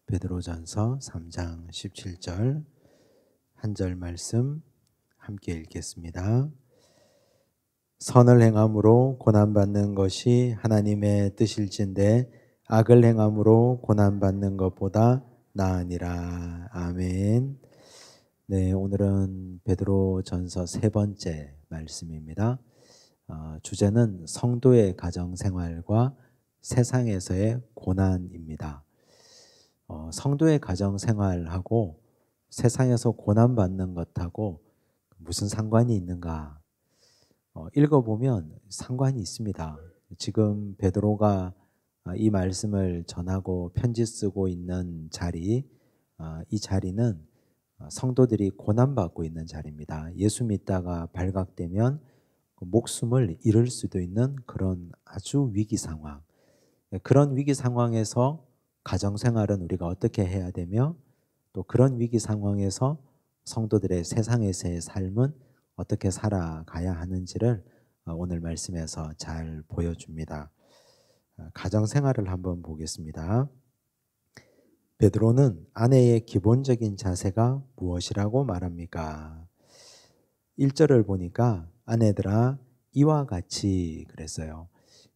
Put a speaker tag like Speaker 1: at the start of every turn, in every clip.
Speaker 1: 베드로전서 3장 17절 한 절 말씀 함께 읽겠습니다. 선을 행함으로 고난받는 것이 하나님의 뜻일진데 악을 행함으로 고난받는 것보다 나으니라. 아멘. 네, 오늘은 베드로전서 세 번째 말씀입니다. 주제는 성도의 가정생활과 세상에서의 고난입니다. 성도의 가정생활하고 세상에서 고난받는 것하고 무슨 상관이 있는가? 읽어보면 상관이 있습니다. 지금 베드로가 이 말씀을 전하고 편지 쓰고 있는 자리, 이 자리는 성도들이 고난받고 있는 자리입니다. 예수 믿다가 발각되면 목숨을 잃을 수도 있는 그런 아주 위기 상황. 그런 위기 상황에서 가정생활은 우리가 어떻게 해야 되며 또 그런 위기 상황에서 성도들의 세상에서의 삶은 어떻게 살아가야 하는지를 오늘 말씀에서 잘 보여줍니다. 가정생활을 한번 보겠습니다. 베드로는 아내의 기본적인 자세가 무엇이라고 말합니까? 1절을 보니까 아내들아 이와 같이 그랬어요.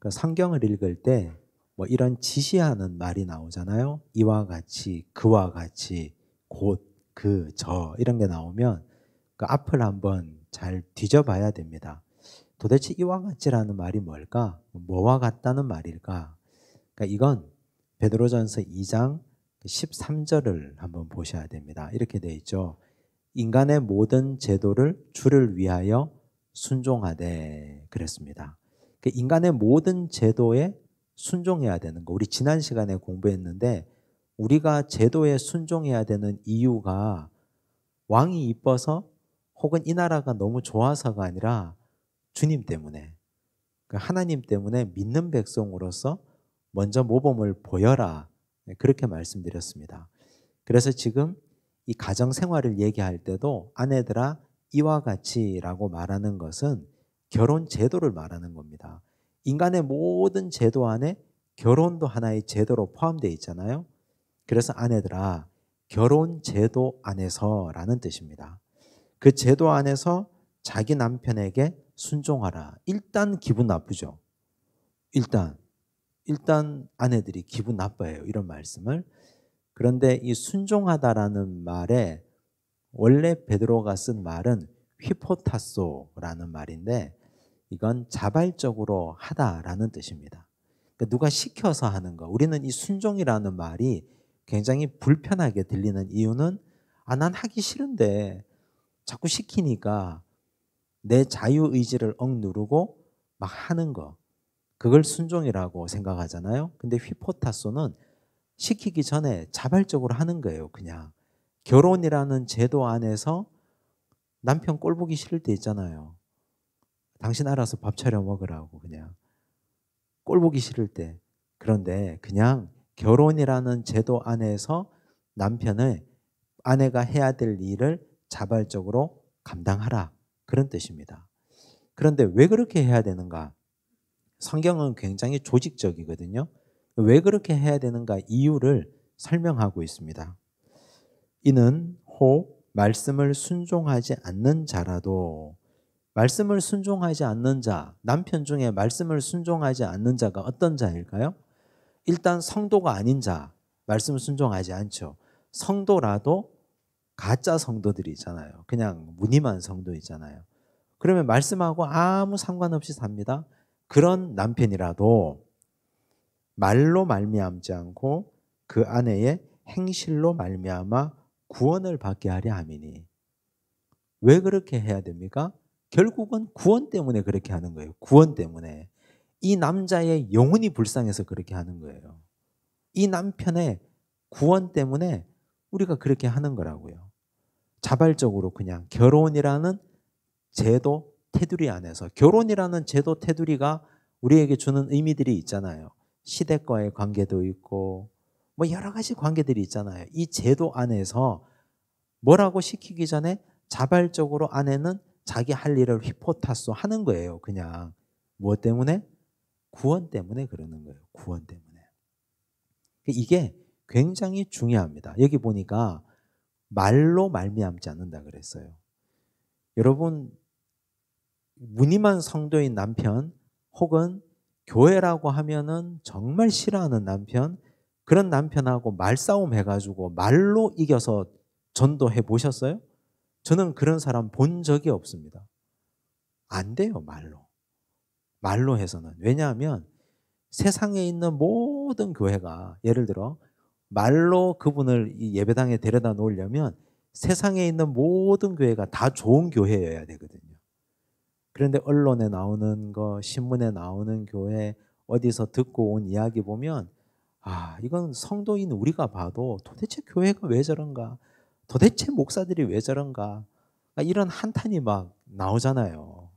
Speaker 1: 성경을 읽을 때 뭐 이런 지시하는 말이 나오잖아요. 이와 같이, 그와 같이, 곧, 그, 저 이런 게 나오면 그 앞을 한번 잘 뒤져봐야 됩니다. 도대체 이와 같이라는 말이 뭘까? 뭐와 같다는 말일까? 그러니까 이건 베드로전서 2장 13절을 한번 보셔야 됩니다. 이렇게 돼 있죠. 인간의 모든 제도를 주를 위하여 순종하되 그랬습니다. 인간의 모든 제도에 순종해야 되는 거. 우리 지난 시간에 공부했는데 우리가 제도에 순종해야 되는 이유가 왕이 이뻐서 혹은 이 나라가 너무 좋아서가 아니라 주님 때문에, 하나님 때문에 믿는 백성으로서 먼저 모범을 보여라. 그렇게 말씀드렸습니다. 그래서 지금 이 가정생활을 얘기할 때도 아내들아 이와 같이라고 말하는 것은 결혼 제도를 말하는 겁니다. 인간의 모든 제도 안에 결혼도 하나의 제도로 포함되어 있잖아요. 그래서 아내들아 결혼 제도 안에서라는 뜻입니다. 그 제도 안에서 자기 남편에게 순종하라. 일단 기분 나쁘죠. 일단 아내들이 기분 나빠요. 이런 말씀을. 그런데 이 순종하다라는 말에 원래 베드로가 쓴 말은 휘포타소라는 말인데 이건 자발적으로 하다라는 뜻입니다. 그러니까 누가 시켜서 하는 거. 우리는 이 순종이라는 말이 굉장히 불편하게 들리는 이유는 난 하기 싫은데 자꾸 시키니까 내 자유의지를 억누르고 막 하는 거. 그걸 순종이라고 생각하잖아요. 근데 휘포타소는 시키기 전에 자발적으로 하는 거예요. 그냥 결혼이라는 제도 안에서 남편 꼴 보기 싫을 때 있잖아요. 당신 알아서 밥 차려 먹으라고 그냥 꼴 보기 싫을 때. 그런데 그냥 결혼이라는 제도 안에서 남편의 아내가 해야 될 일을 자발적으로 감당하라. 그런 뜻입니다. 그런데 왜 그렇게 해야 되는가? 성경은 굉장히 조직적이거든요. 왜 그렇게 해야 되는가 이유를 설명하고 있습니다. 이는 혹 말씀을 순종하지 않는 자라도 말씀을 순종하지 않는 자, 남편 중에 말씀을 순종하지 않는 자가 어떤 자일까요? 일단 성도가 아닌 자, 말씀을 순종하지 않죠. 성도라도 가짜 성도들이 있잖아요. 그냥 무늬만 성도 있잖아요. 그러면 말씀하고 아무 상관없이 삽니다. 그런 남편이라도 말로 말미암지 않고 그 아내의 행실로 말미암아 구원을 받게 하려 함이니. 왜 그렇게 해야 됩니까? 결국은 구원 때문에 그렇게 하는 거예요. 구원 때문에. 이 남자의 영혼이 불쌍해서 그렇게 하는 거예요. 이 남편의 구원 때문에 우리가 그렇게 하는 거라고요. 자발적으로 그냥 결혼이라는 제도 테두리 안에서. 결혼이라는 제도 테두리가 우리에게 주는 의미들이 있잖아요. 시댁과의 관계도 있고 뭐 여러 가지 관계들이 있잖아요. 이 제도 안에서 뭐라고 시키기 전에 자발적으로 아내는 자기 할 일을 휘포타소 하는 거예요. 그냥. 무엇 때문에? 구원 때문에 그러는 거예요. 구원 때문에. 이게 굉장히 중요합니다. 여기 보니까 말로 말미암지 않는다 그랬어요. 여러분, 무늬만 성도인 남편 혹은 교회라고 하면은 정말 싫어하는 남편, 그런 남편하고 말싸움 해가지고 말로 이겨서 전도해 보셨어요? 저는 그런 사람 본 적이 없습니다. 안 돼요, 말로. 말로 해서는. 왜냐하면 세상에 있는 모든 교회가, 예를 들어 말로 그분을 이 예배당에 데려다 놓으려면 세상에 있는 모든 교회가 다 좋은 교회여야 되거든요. 그런데 언론에 나오는 거, 신문에 나오는 교회, 어디서 듣고 온 이야기 보면 이건 성도인 우리가 봐도 도대체 교회가 왜 저런가? 도대체 목사들이 왜 저런가? 이런 한탄이 막 나오잖아요.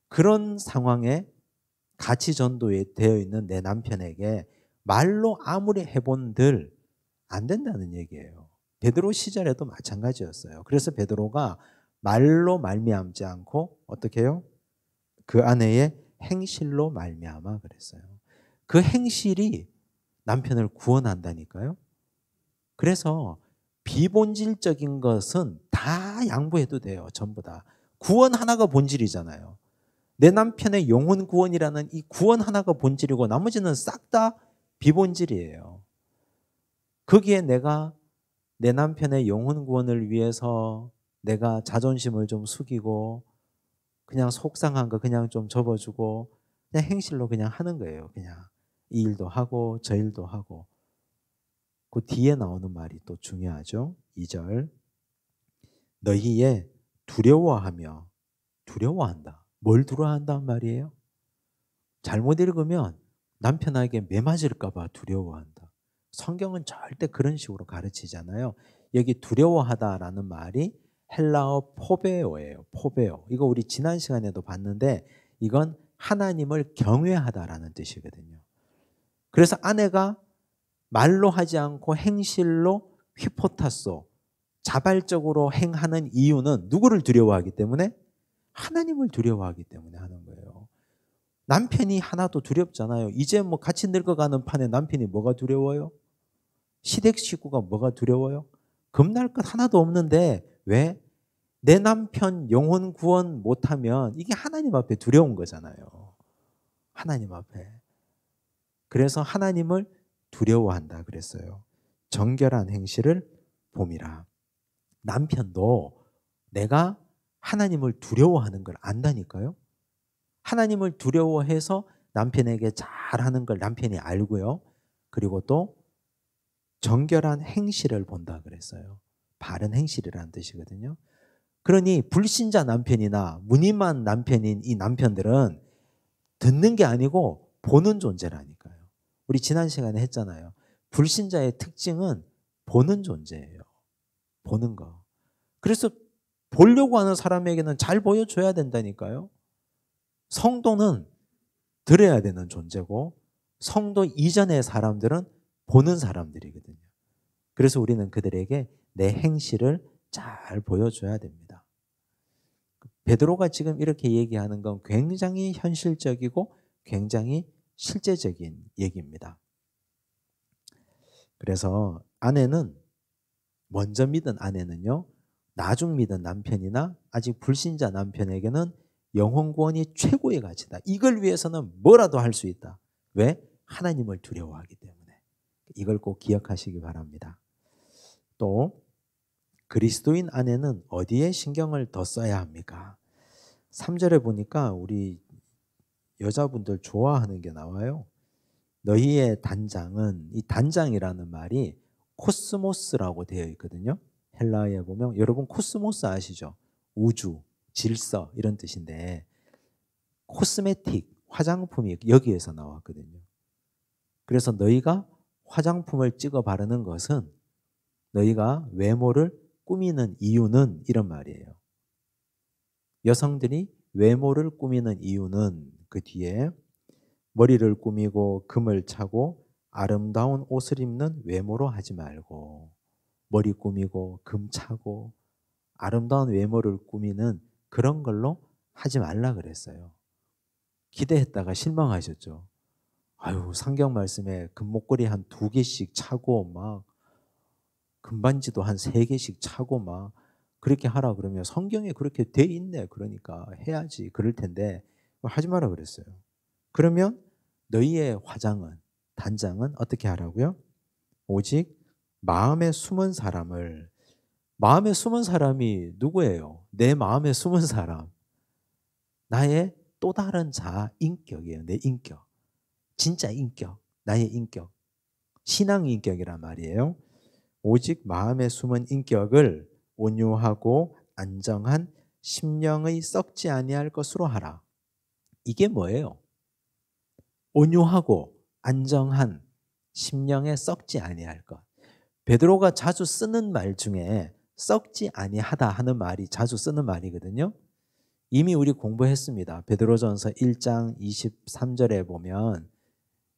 Speaker 1: 그런 상황에 같이 전도에 되어 있는 내 남편에게 말로 아무리 해본들 안 된다는 얘기예요. 베드로 시절에도 마찬가지였어요. 그래서 베드로가 말로 말미암지 않고 어떻게 해요? 그 아내의 행실로 말미암아 그랬어요. 그 행실이 남편을 구원한다니까요. 그래서 비본질적인 것은 다 양보해도 돼요. 전부 다. 구원 하나가 본질이잖아요. 내 남편의 영혼 구원이라는 이 구원 하나가 본질이고 나머지는 싹 다 비본질이에요. 거기에 내가 내 남편의 영혼 구원을 위해서 내가 자존심을 좀 숙이고 그냥 속상한 거 그냥 좀 접어주고 그냥 행실로 그냥 하는 거예요. 그냥 이 일도 하고 저 일도 하고. 그 뒤에 나오는 말이 또 중요하죠. 2절. 너희의 두려워하며, 두려워한다. 뭘 두려워한단 말이에요? 잘못 읽으면 남편에게 매 맞을까 봐 두려워한다. 성경은 절대 그런 식으로 가르치잖아요. 여기 두려워하다라는 말이 헬라어 포베오예요. 포베오. 이거 우리 지난 시간에도 봤는데 이건 하나님을 경외하다라는 뜻이거든요. 그래서 아내가 말로 하지 않고 행실로 휘포타소, 자발적으로 행하는 이유는 누구를 두려워하기 때문에? 하나님을 두려워하기 때문에 하는 거예요. 남편이 하나도 두렵잖아요. 이제 뭐 같이 늙어가는 판에 남편이 뭐가 두려워요? 시댁 식구가 뭐가 두려워요? 겁날 것 하나도 없는데 왜? 내 남편 영혼 구원 못하면 이게 하나님 앞에 두려운 거잖아요. 하나님 앞에. 그래서 하나님을 두려워한다 그랬어요. 정결한 행실을 봄이라. 남편도 내가 하나님을 두려워하는 걸 안다니까요. 하나님을 두려워해서 남편에게 잘하는 걸 남편이 알고요. 그리고 또 정결한 행실을 본다 그랬어요. 바른 행실이라는 뜻이거든요. 그러니 불신자 남편이나 무늬만 남편인 이 남편들은 듣는 게 아니고 보는 존재라니까요. 우리 지난 시간에 했잖아요. 불신자의 특징은 보는 존재예요. 보는 거. 그래서 보려고 하는 사람에게는 잘 보여줘야 된다니까요. 성도는 들어야 되는 존재고 성도 이전의 사람들은 보는 사람들이거든요. 그래서 우리는 그들에게 내 행실을 잘 보여줘야 됩니다. 베드로가 지금 이렇게 얘기하는 건 굉장히 현실적이고 굉장히 실제적인 얘기입니다. 그래서 아내는 먼저 믿은 아내는요. 나중 믿은 남편이나 아직 불신자 남편에게는 영혼 구원이 최고의 가치다. 이걸 위해서는 뭐라도 할 수 있다. 왜? 하나님을 두려워하기 때문에. 이걸 꼭 기억하시기 바랍니다. 또 그리스도인 아내는 어디에 신경을 더 써야 합니까? 3절에 보니까 우리 여자분들 좋아하는 게 나와요. 너희의 단장은, 이 단장이라는 말이 코스모스라고 되어 있거든요. 헬라어에 보면 여러분 코스모스 아시죠? 우주, 질서 이런 뜻인데 코스메틱, 화장품이 여기에서 나왔거든요. 그래서 너희가 화장품을 찍어 바르는 것은 너희가 외모를 꾸미는 이유는 이런 말이에요. 여성들이 외모를 꾸미는 이유는 그 뒤에 머리를 꾸미고 금을 차고 아름다운 옷을 입는 외모로 하지 말고 머리 꾸미고 금 차고 아름다운 외모를 꾸미는 그런 걸로 하지 말라 그랬어요. 기대했다가 실망하셨죠. 아유, 성경 말씀에 금목걸이 한 2개씩 차고 막 금반지도 한 3개씩 차고 막 그렇게 하라 그러면 성경에 그렇게 돼 있네. 그러니까 해야지. 그럴 텐데 하지 마라 그랬어요. 그러면 너희의 화장은 단장은 어떻게 하라고요? 오직 마음에 숨은 사람을 마음에 숨은 사람이 누구예요? 내 마음에 숨은 사람. 나의 또 다른 자아 인격이에요. 내 인격. 진짜 인격. 나의 인격. 신앙 인격이란 말이에요. 오직 마음에 숨은 인격을 온유하고 안정한 심령의 썩지 아니할 것으로 하라. 이게 뭐예요? 온유하고 안정한 심령에 썩지 아니할 것. 베드로가 자주 쓰는 말 중에 썩지 아니하다 하는 말이 자주 쓰는 말이거든요. 이미 우리 공부했습니다. 베드로전서 1장 23절에 보면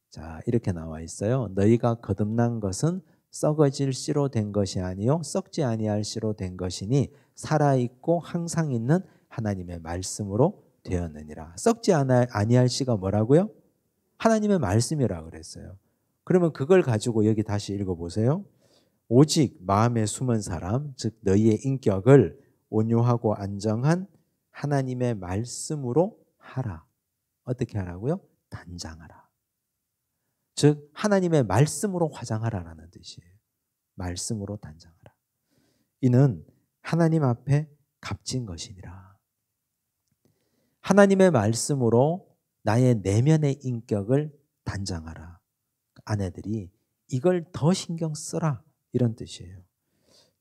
Speaker 1: 자, 이렇게 나와 있어요. 너희가 거듭난 것은 썩어질 씨로 된 것이 아니요 썩지 아니할 씨로 된 것이니 살아있고 항상 있는 하나님의 말씀으로 되었느니라. 썩지 아니할 씨가 뭐라고요? 하나님의 말씀이라 그랬어요. 그러면 그걸 가지고 여기 다시 읽어보세요. 오직 마음에 숨은 사람, 즉 너희의 인격을 온유하고 안정한 하나님의 말씀으로 하라. 어떻게 하라고요? 단장하라. 즉 하나님의 말씀으로 화장하라라는 뜻이에요. 말씀으로 단장하라. 이는 하나님 앞에 값진 것이니라. 하나님의 말씀으로 나의 내면의 인격을 단장하라. 아내들이 이걸 더 신경 쓰라. 이런 뜻이에요.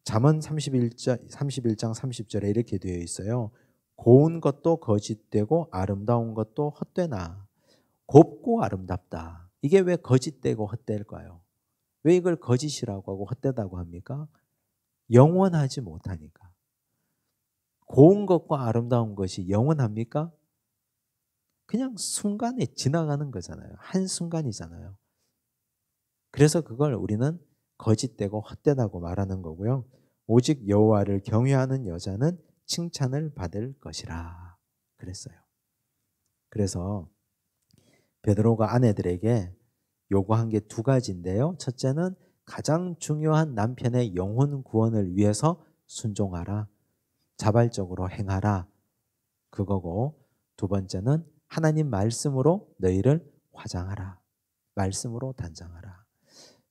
Speaker 1: 잠언 31장 30절에 이렇게 되어 있어요. 고운 것도 거짓되고 아름다운 것도 헛되나 곱고 아름답다. 이게 왜 거짓되고 헛될까요? 왜 이걸 거짓이라고 하고 헛되다고 합니까? 영원하지 못하니까. 고운 것과 아름다운 것이 영원합니까? 그냥 순간에 지나가는 거잖아요. 한순간이잖아요. 그래서 그걸 우리는 거짓되고 헛되다고 말하는 거고요. 오직 여호와를 경외하는 여자는 칭찬을 받을 것이라 그랬어요. 그래서 베드로가 아내들에게 요구한 게 2가지인데요. 첫째는 가장 중요한 남편의 영혼 구원을 위해서 순종하라. 자발적으로 행하라. 그거고 2번째는 하나님 말씀으로 너희를 화장하라. 말씀으로 단장하라.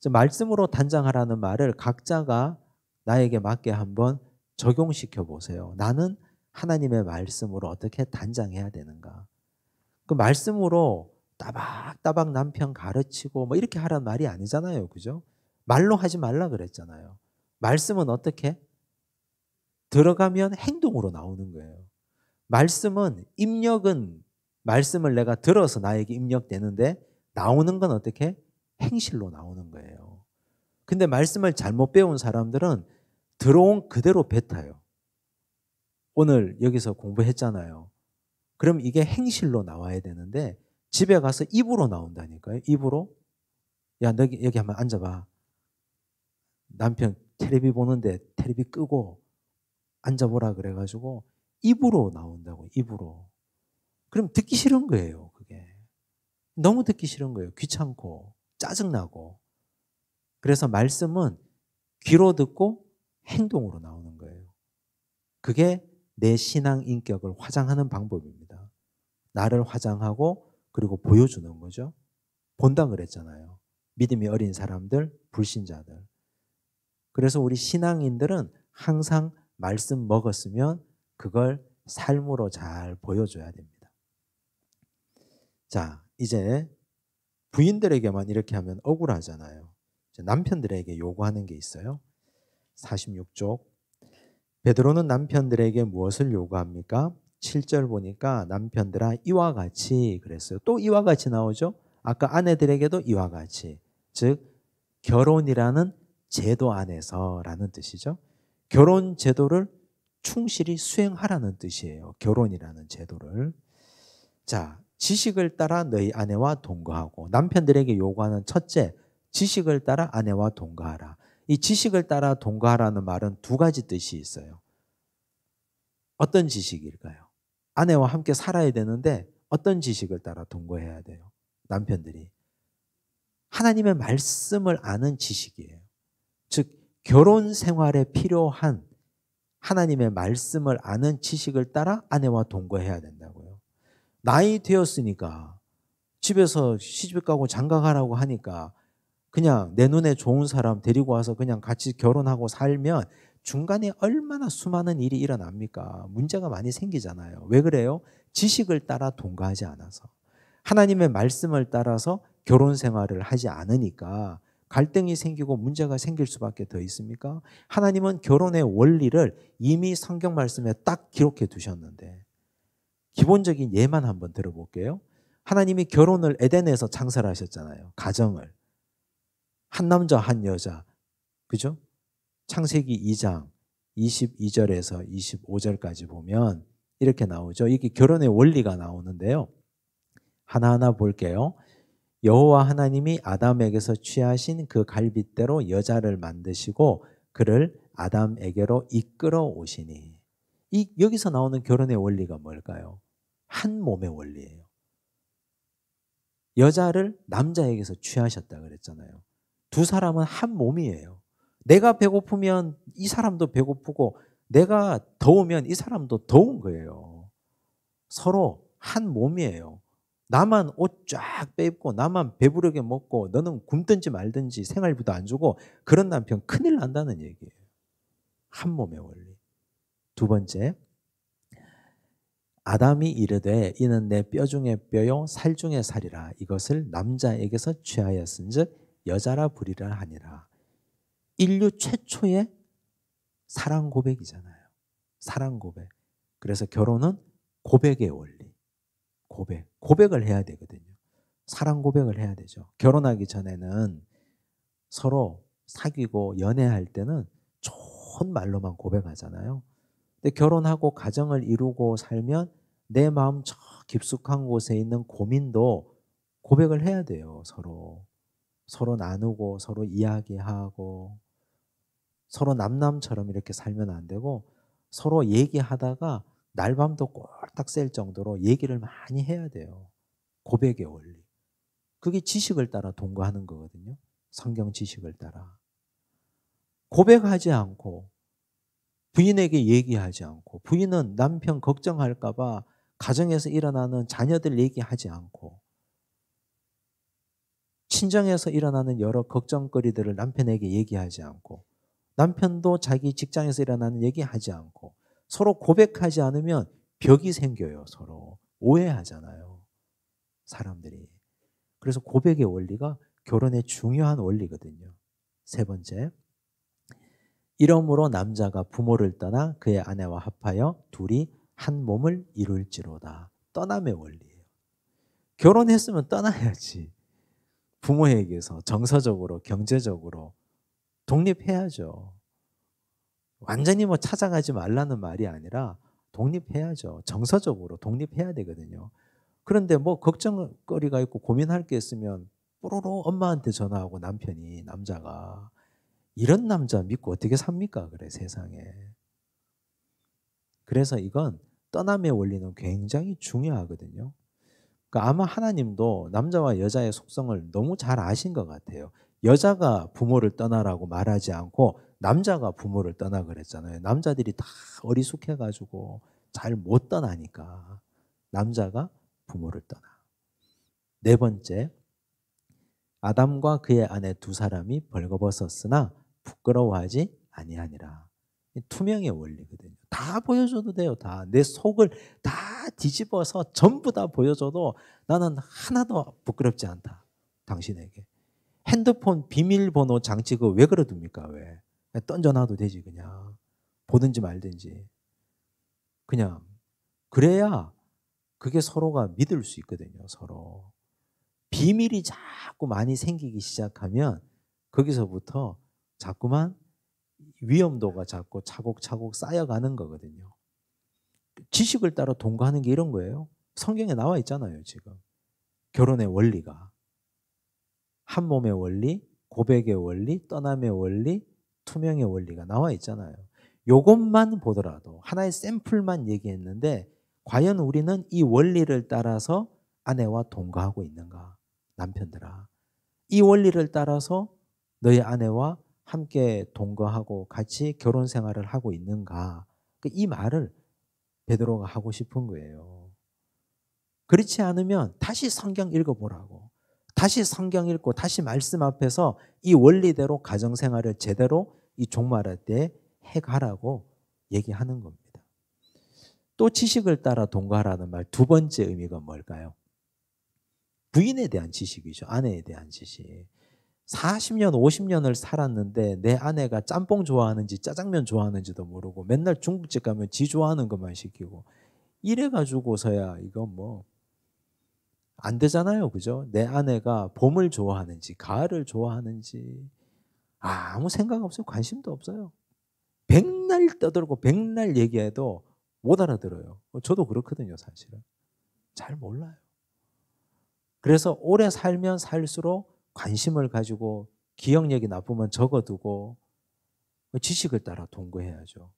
Speaker 1: 말씀으로 단장하라는 말을 각자가 나에게 맞게 한번 적용시켜 보세요. 나는 하나님의 말씀으로 어떻게 단장해야 되는가? 그 말씀으로 따박따박 남편 가르치고 뭐 이렇게 하라는 말이 아니잖아요. 그죠? 말로 하지 말라 그랬잖아요. 말씀은 어떻게? 들어가면 행동으로 나오는 거예요. 말씀은 입력은 말씀을 내가 들어서 나에게 입력되는데 나오는 건 어떻게? 행실로 나오는 거예요. 근데 말씀을 잘못 배운 사람들은 들어온 그대로 뱉어요. 오늘 여기서 공부했잖아요. 그럼 이게 행실로 나와야 되는데 집에 가서 입으로 나온다니까요. 입으로. 야, 너 여기 한번 앉아봐. 남편 텔레비 보는데 텔레비 끄고 앉아보라 그래가지고 입으로 나온다고. 입으로. 그럼 듣기 싫은 거예요. 그게. 너무 듣기 싫은 거예요. 귀찮고 짜증나고. 그래서 말씀은 귀로 듣고 행동으로 나오는 거예요. 그게 내 신앙 인격을 화장하는 방법입니다. 나를 화장하고 그리고 보여주는 거죠. 본다 그랬잖아요. 믿음이 어린 사람들, 불신자들. 그래서 우리 신앙인들은 항상 말씀 먹었으면 그걸 삶으로 잘 보여줘야 됩니다. 자, 이제 부인들에게만 이렇게 하면 억울하잖아요. 남편들에게 요구하는 게 있어요. 46쪽. 베드로는 남편들에게 무엇을 요구합니까? 7절 보니까 남편들아 이와 같이 그랬어요. 또 이와 같이 나오죠. 아까 아내들에게도 이와 같이. 즉 결혼이라는 제도 안에서라는 뜻이죠. 결혼 제도를 충실히 수행하라는 뜻이에요. 결혼이라는 제도를. 자, 지식을 따라 너희 아내와 동거하고 남편들에게 요구하는 첫째, 지식을 따라 아내와 동거하라. 이 지식을 따라 동거하라는 말은 2가지 뜻이 있어요. 어떤 지식일까요? 아내와 함께 살아야 되는데 어떤 지식을 따라 동거해야 돼요? 남편들이. 하나님의 말씀을 아는 지식이에요. 즉 결혼 생활에 필요한 하나님의 말씀을 아는 지식을 따라 아내와 동거해야 된다고요. 나이 되었으니까 집에서 시집 가고 장가 가라고 하니까 그냥 내 눈에 좋은 사람 데리고 와서 그냥 같이 결혼하고 살면 중간에 얼마나 수많은 일이 일어납니까? 문제가 많이 생기잖아요. 왜 그래요? 지식을 따라 동거하지 않아서. 하나님의 말씀을 따라서 결혼 생활을 하지 않으니까 갈등이 생기고 문제가 생길 수밖에 더 있습니까? 하나님은 결혼의 원리를 이미 성경 말씀에 딱 기록해 두셨는데 기본적인 예만 한번 들어볼게요. 하나님이 결혼을 에덴에서 창설하셨잖아요. 가정을. 한 남자 한 여자. 그죠? 창세기 2장 22절에서 25절까지 보면 이렇게 나오죠. 이게 결혼의 원리가 나오는데요. 하나하나 볼게요. 여호와 하나님이 아담에게서 취하신 그 갈빗대로 여자를 만드시고 그를 아담에게로 이끌어 오시니. 여기서 나오는 결혼의 원리가 뭘까요? 한 몸의 원리예요. 여자를 남자에게서 취하셨다 그랬잖아요. 두 사람은 한 몸이에요. 내가 배고프면 이 사람도 배고프고 내가 더우면 이 사람도 더운 거예요. 서로 한 몸이에요. 나만 옷 쫙 빼입고 나만 배부르게 먹고 너는 굶든지 말든지 생활비도 안 주고 그런 남편 큰일 난다는 얘기예요. 한 몸의 원리. 두 번째, 아담이 이르되 이는 내 뼈 중에 뼈요 살 중에 살이라 이것을 남자에게서 취하였은즉 여자라 부리라 하니라. 인류 최초의 사랑 고백이잖아요. 사랑 고백. 그래서 결혼은 고백의 원리. 고백을 해야 되거든요. 사랑 고백을 해야 되죠. 결혼하기 전에는 서로 사귀고 연애할 때는 좋은 말로만 고백하잖아요. 근데 결혼하고 가정을 이루고 살면 내 마음 저 깊숙한 곳에 있는 고민도 고백을 해야 돼요. 서로 나누고 서로 이야기하고 서로 남남처럼 이렇게 살면 안 되고 서로 얘기하다가 날밤도 꼴딱 샐 정도로 얘기를 많이 해야 돼요. 고백의 원리. 그게 지식을 따라 동거하는 거거든요. 성경 지식을 따라. 고백하지 않고 부인에게 얘기하지 않고 부인은 남편 걱정할까 봐 가정에서 일어나는 자녀들 얘기하지 않고 친정에서 일어나는 여러 걱정거리들을 남편에게 얘기하지 않고 남편도 자기 직장에서 일어나는 얘기하지 않고 서로 고백하지 않으면 벽이 생겨요. 서로 오해하잖아요. 사람들이. 그래서 고백의 원리가 결혼의 중요한 원리거든요. 세 번째, 이러므로 남자가 부모를 떠나 그의 아내와 합하여 둘이 한 몸을 이룰지로다. 떠남의 원리예요. 결혼했으면 떠나야지. 부모에게서 정서적으로 경제적으로 독립해야죠. 완전히 뭐 찾아가지 말라는 말이 아니라 독립해야죠. 정서적으로 독립해야 되거든요. 그런데 뭐 걱정거리가 있고 고민할 게 있으면 뽀로로 엄마한테 전화하고 남자가 이런 남자 믿고 어떻게 삽니까? 그래 세상에. 그래서 이건 떠남의 원리는 굉장히 중요하거든요. 그러니까 아마 하나님도 남자와 여자의 속성을 너무 잘 아신 것 같아요. 여자가 부모를 떠나라고 말하지 않고 남자가 부모를 떠나 그랬잖아요. 남자들이 다 어리숙해가지고 잘 못 떠나니까 남자가 부모를 떠나. 네 번째, 아담과 그의 아내 두 사람이 벌거벗었으나 부끄러워하지 아니하니라. 투명의 원리거든요. 다 보여줘도 돼요. 다. 내 속을 다 뒤집어서 전부 다 보여줘도 나는 하나도 부끄럽지 않다. 당신에게. 핸드폰 비밀번호 장치 그거 왜 걸어둡니까? 왜? 그냥 던져놔도 되지 그냥. 보든지 말든지. 그냥. 그래야 그게 서로가 믿을 수 있거든요. 서로. 비밀이 자꾸 많이 생기기 시작하면 거기서부터 자꾸만 위험도가 자꾸 차곡차곡 쌓여가는 거거든요. 지식을 따라 동거하는 게 이런 거예요. 성경에 나와 있잖아요. 지금. 결혼의 원리가. 한 몸의 원리, 고백의 원리, 떠남의 원리, 투명의 원리가 나와 있잖아요. 이것만 보더라도 하나의 샘플만 얘기했는데 과연 우리는 이 원리를 따라서 아내와 동거하고 있는가? 남편들아. 이 원리를 따라서 너희 아내와 함께 동거하고 같이 결혼 생활을 하고 있는가? 이 말을 베드로가 하고 싶은 거예요. 그렇지 않으면 다시 성경 읽어보라고. 다시 성경 읽고 다시 말씀 앞에서 이 원리대로 가정생활을 제대로 이 종말할 때 해가라고 얘기하는 겁니다. 또 지식을 따라 동거하라는 말 두 번째 의미가 뭘까요? 부인에 대한 지식이죠. 아내에 대한 지식. 40년, 50년을 살았는데 내 아내가 짬뽕 좋아하는지 짜장면 좋아하는지도 모르고 맨날 중국집 가면 지 좋아하는 것만 시키고 이래가지고서야 이건 뭐 안 되잖아요. 그죠? 내 아내가 봄을 좋아하는지 가을을 좋아하는지 아무 생각 없어요. 관심도 없어요. 백날 떠들고 백날 얘기해도 못 알아들어요. 저도 그렇거든요. 사실은. 잘 몰라요. 그래서 오래 살면 살수록 관심을 가지고 기억력이 나쁘면 적어두고 지식을 따라 동거해야죠.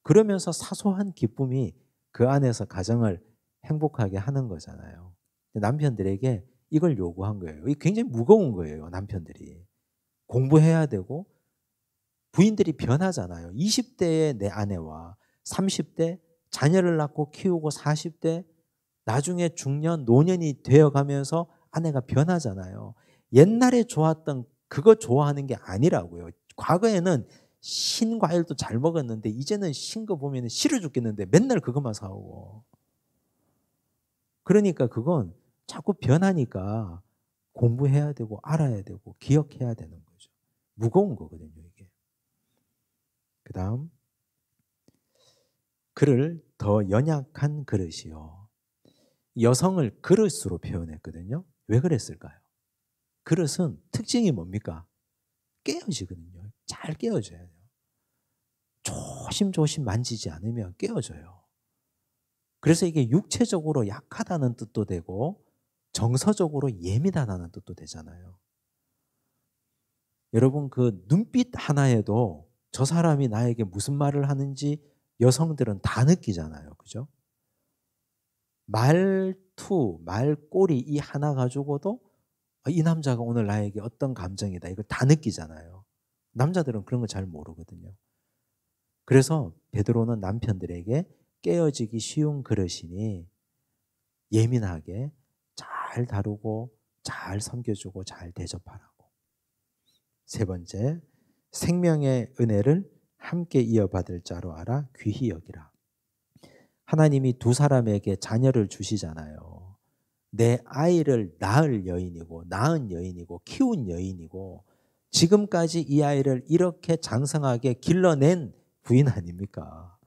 Speaker 1: 그러면서 사소한 기쁨이 그 안에서 가정을 행복하게 하는 거잖아요. 남편들에게 이걸 요구한 거예요. 이게 굉장히 무거운 거예요. 남편들이. 공부해야 되고 부인들이 변하잖아요. 20대의 내 아내와 30대 자녀를 낳고 키우고 40대 나중에 중년, 노년이 되어가면서 아내가 변하잖아요. 옛날에 좋았던 그거 좋아하는 게 아니라고요. 과거에는 신과일도 잘 먹었는데 이제는 신 거 보면 싫어 죽겠는데 맨날 그것만 사오고. 그러니까 그건 자꾸 변하니까 공부해야 되고 알아야 되고 기억해야 되는 거죠. 무거운 거거든요, 이게. 그 다음 그를 더 연약한 그릇이요. 여성을 그릇으로 표현했거든요. 왜 그랬을까요? 그릇은 특징이 뭡니까? 깨어지거든요. 잘 깨어져야 돼요. 조심조심 만지지 않으면 깨어져요. 그래서 이게 육체적으로 약하다는 뜻도 되고 정서적으로 예민하다는 뜻도 되잖아요. 여러분 그 눈빛 하나에도 저 사람이 나에게 무슨 말을 하는지 여성들은 다 느끼잖아요. 그죠? 말투, 말꼬리 이 하나 가지고도 이 남자가 오늘 나에게 어떤 감정이다 이걸 다 느끼잖아요. 남자들은 그런 거 잘 모르거든요. 그래서 베드로는 남편들에게 깨어지기 쉬운 그릇이니 예민하게 잘 다루고 잘 섬겨주고 잘 대접하라고. 세 번째, 생명의 은혜를 함께 이어받을 자로 알아 귀히 여기라. 하나님이 두 사람에게 자녀를 주시잖아요. 내 아이를 낳을 여인이고 낳은 여인이고 키운 여인이고 지금까지 이 아이를 이렇게 장성하게 길러낸 부인 아닙니까?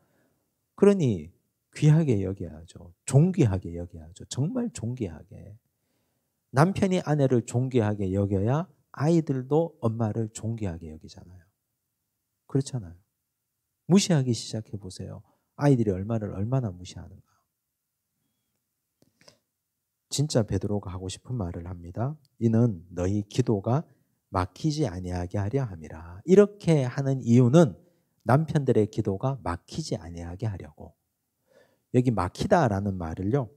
Speaker 1: 그러니 귀하게 여겨야죠. 존귀하게 여겨야죠. 정말 존귀하게. 남편이 아내를 존귀하게 여겨야 아이들도 엄마를 존귀하게 여기잖아요. 그렇잖아요. 무시하기 시작해 보세요. 아이들이 얼마나 무시하는가. 진짜 베드로가 하고 싶은 말을 합니다. 이는 너희 기도가 막히지 아니하게 하려 함이라. 이렇게 하는 이유는 남편들의 기도가 막히지 아니하게 하려고. 여기 막히다라는 말을요.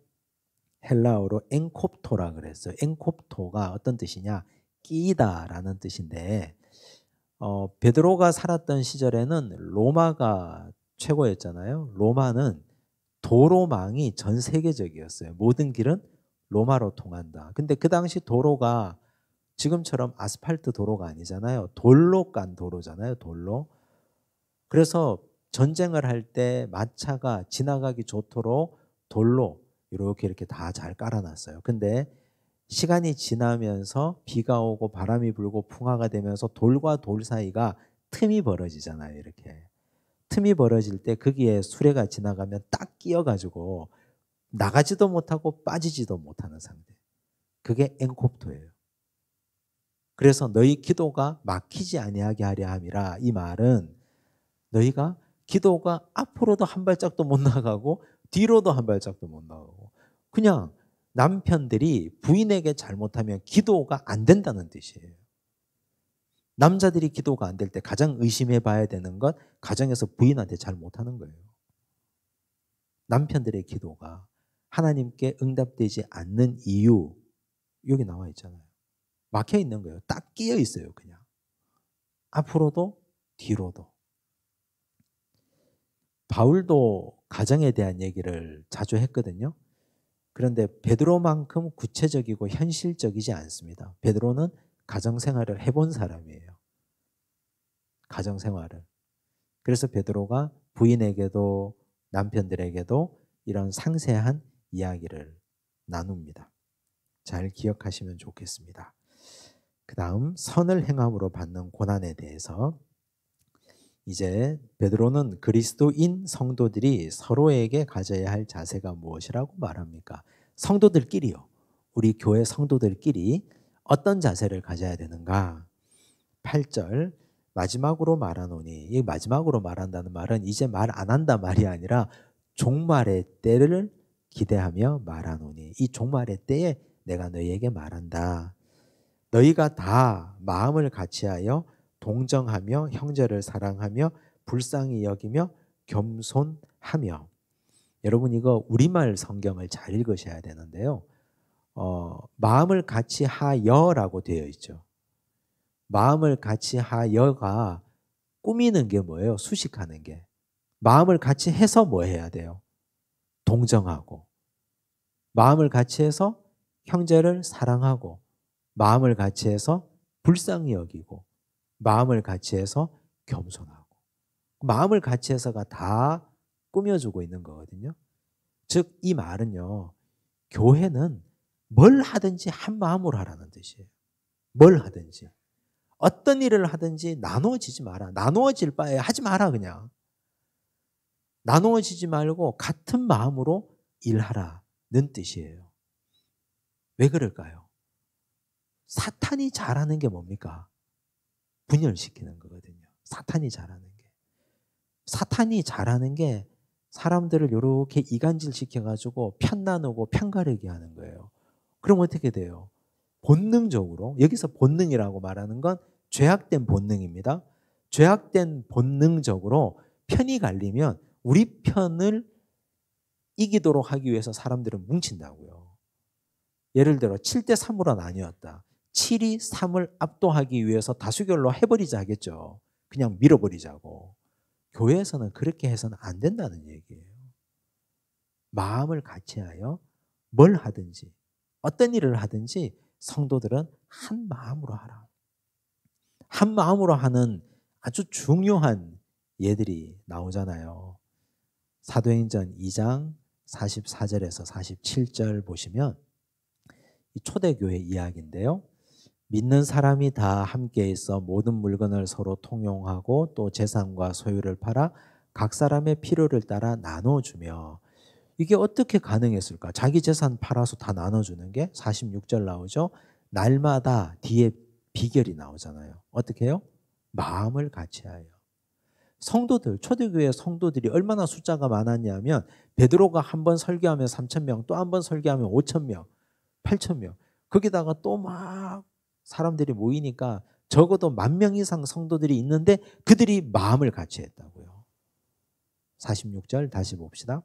Speaker 1: 헬라어로 엔콥토라 그랬어요. 엔콥토가 어떤 뜻이냐? 끼이다라는 뜻인데 베드로가 살았던 시절에는 로마가 최고였잖아요. 로마는 도로망이 전 세계적이었어요. 모든 길은 로마로 통한다. 근데 그 당시 도로가 지금처럼 아스팔트 도로가 아니잖아요. 돌로 깐 도로잖아요. 돌로. 그래서 전쟁을 할 때 마차가 지나가기 좋도록 돌로 이렇게 다 잘 깔아놨어요. 근데 시간이 지나면서 비가 오고 바람이 불고 풍화가 되면서 돌과 돌 사이가 틈이 벌어지잖아요. 이렇게. 틈이 벌어질 때 거기에 수레가 지나가면 딱 끼어가지고 나가지도 못하고 빠지지도 못하는 상태. 그게 엔콥토예요. 그래서 너희 기도가 막히지 아니하게 하려 함이라. 이 말은 너희가 기도가 앞으로도 한 발짝도 못 나가고 뒤로도 한 발짝도 못 나가고 그냥 남편들이 부인에게 잘못하면 기도가 안 된다는 뜻이에요. 남자들이 기도가 안 될 때 가장 의심해 봐야 되는 건 가정에서 부인한테 잘 못하는 거예요. 남편들의 기도가 하나님께 응답되지 않는 이유 여기 나와 있잖아요. 막혀 있는 거예요. 딱 끼어 있어요, 그냥. 앞으로도 뒤로도. 바울도 가정에 대한 얘기를 자주 했거든요. 그런데 베드로만큼 구체적이고 현실적이지 않습니다. 베드로는 가정생활을 해본 사람이에요. 가정생활을. 그래서 베드로가 부인에게도 남편들에게도 이런 상세한 이야기를 나눕니다. 잘 기억하시면 좋겠습니다. 그 다음 선을 행함으로 받는 고난에 대해서 이제 베드로는 그리스도인 성도들이 서로에게 가져야 할 자세가 무엇이라고 말합니까? 성도들끼리요. 우리 교회 성도들끼리 어떤 자세를 가져야 되는가? 8절 마지막으로 말하노니, 이 마지막으로 말한다는 말은 이제 말 안 한다 말이 아니라 종말의 때를 기대하며 말하노니, 이 종말의 때에 내가 너희에게 말한다. 너희가 다 마음을 같이하여 동정하며 형제를 사랑하며 불쌍히 여기며 겸손하며. 여러분 이거 우리말 성경을 잘 읽으셔야 되는데요. 마음을 같이 하여라고 되어 있죠. 마음을 같이 하여가 꾸미는 게 뭐예요? 수식하는 게. 마음을 같이 해서 뭐 해야 돼요? 동정하고. 마음을 같이 해서 형제를 사랑하고. 마음을 같이 해서 불쌍히 여기고. 마음을 같이 해서 겸손하고. 마음을 같이 해서가 다 꾸며주고 있는 거거든요. 즉 이 말은요. 교회는 뭘 하든지 한 마음으로 하라는 뜻이에요. 뭘 하든지. 어떤 일을 하든지 나누어지지 마라. 나누어질 바에 하지 마라 그냥. 나누어지지 말고 같은 마음으로 일하라는 뜻이에요. 왜 그럴까요? 사탄이 잘하는 게 뭡니까? 분열시키는 거거든요. 사탄이 잘하는 게. 사탄이 잘하는 게 사람들을 이렇게 이간질 시켜가지고 편 나누고 편 가르게 하는 거예요. 그럼 어떻게 돼요? 본능적으로, 여기서 본능이라고 말하는 건 죄악된 본능입니다. 죄악된 본능적으로 편이 갈리면 우리 편을 이기도록 하기 위해서 사람들은 뭉친다고요. 예를 들어 7대 3으로 나뉘었다. 7이 3을 압도하기 위해서 다수결로 해버리자 하겠죠. 그냥 밀어버리자고. 교회에서는 그렇게 해서는 안 된다는 얘기예요. 마음을 같이하여 뭘 하든지 어떤 일을 하든지 성도들은 한 마음으로 하라. 한 마음으로 하는 아주 중요한 예들이 나오잖아요. 사도행전 2장 44절에서 47절 보시면 이 초대교회 이야기인데요. 믿는 사람이 다 함께 있어 모든 물건을 서로 통용하고 또 재산과 소유를 팔아 각 사람의 필요를 따라 나눠주며. 이게 어떻게 가능했을까? 자기 재산 팔아서 다 나눠주는 게 46절 나오죠. 날마다 뒤에 비결이 나오잖아요. 어떻게 해요? 마음을 같이하여. 성도들, 초대교회 성도들이 얼마나 숫자가 많았냐면 베드로가 한 번 설교하면 3,000명, 또 한 번 설교하면 5,000명, 8,000명. 거기다가 또 막 사람들이 모이니까 적어도 10,000명 이상 성도들이 있는데 그들이 마음을 같이 했다고요. 46절 다시 봅시다.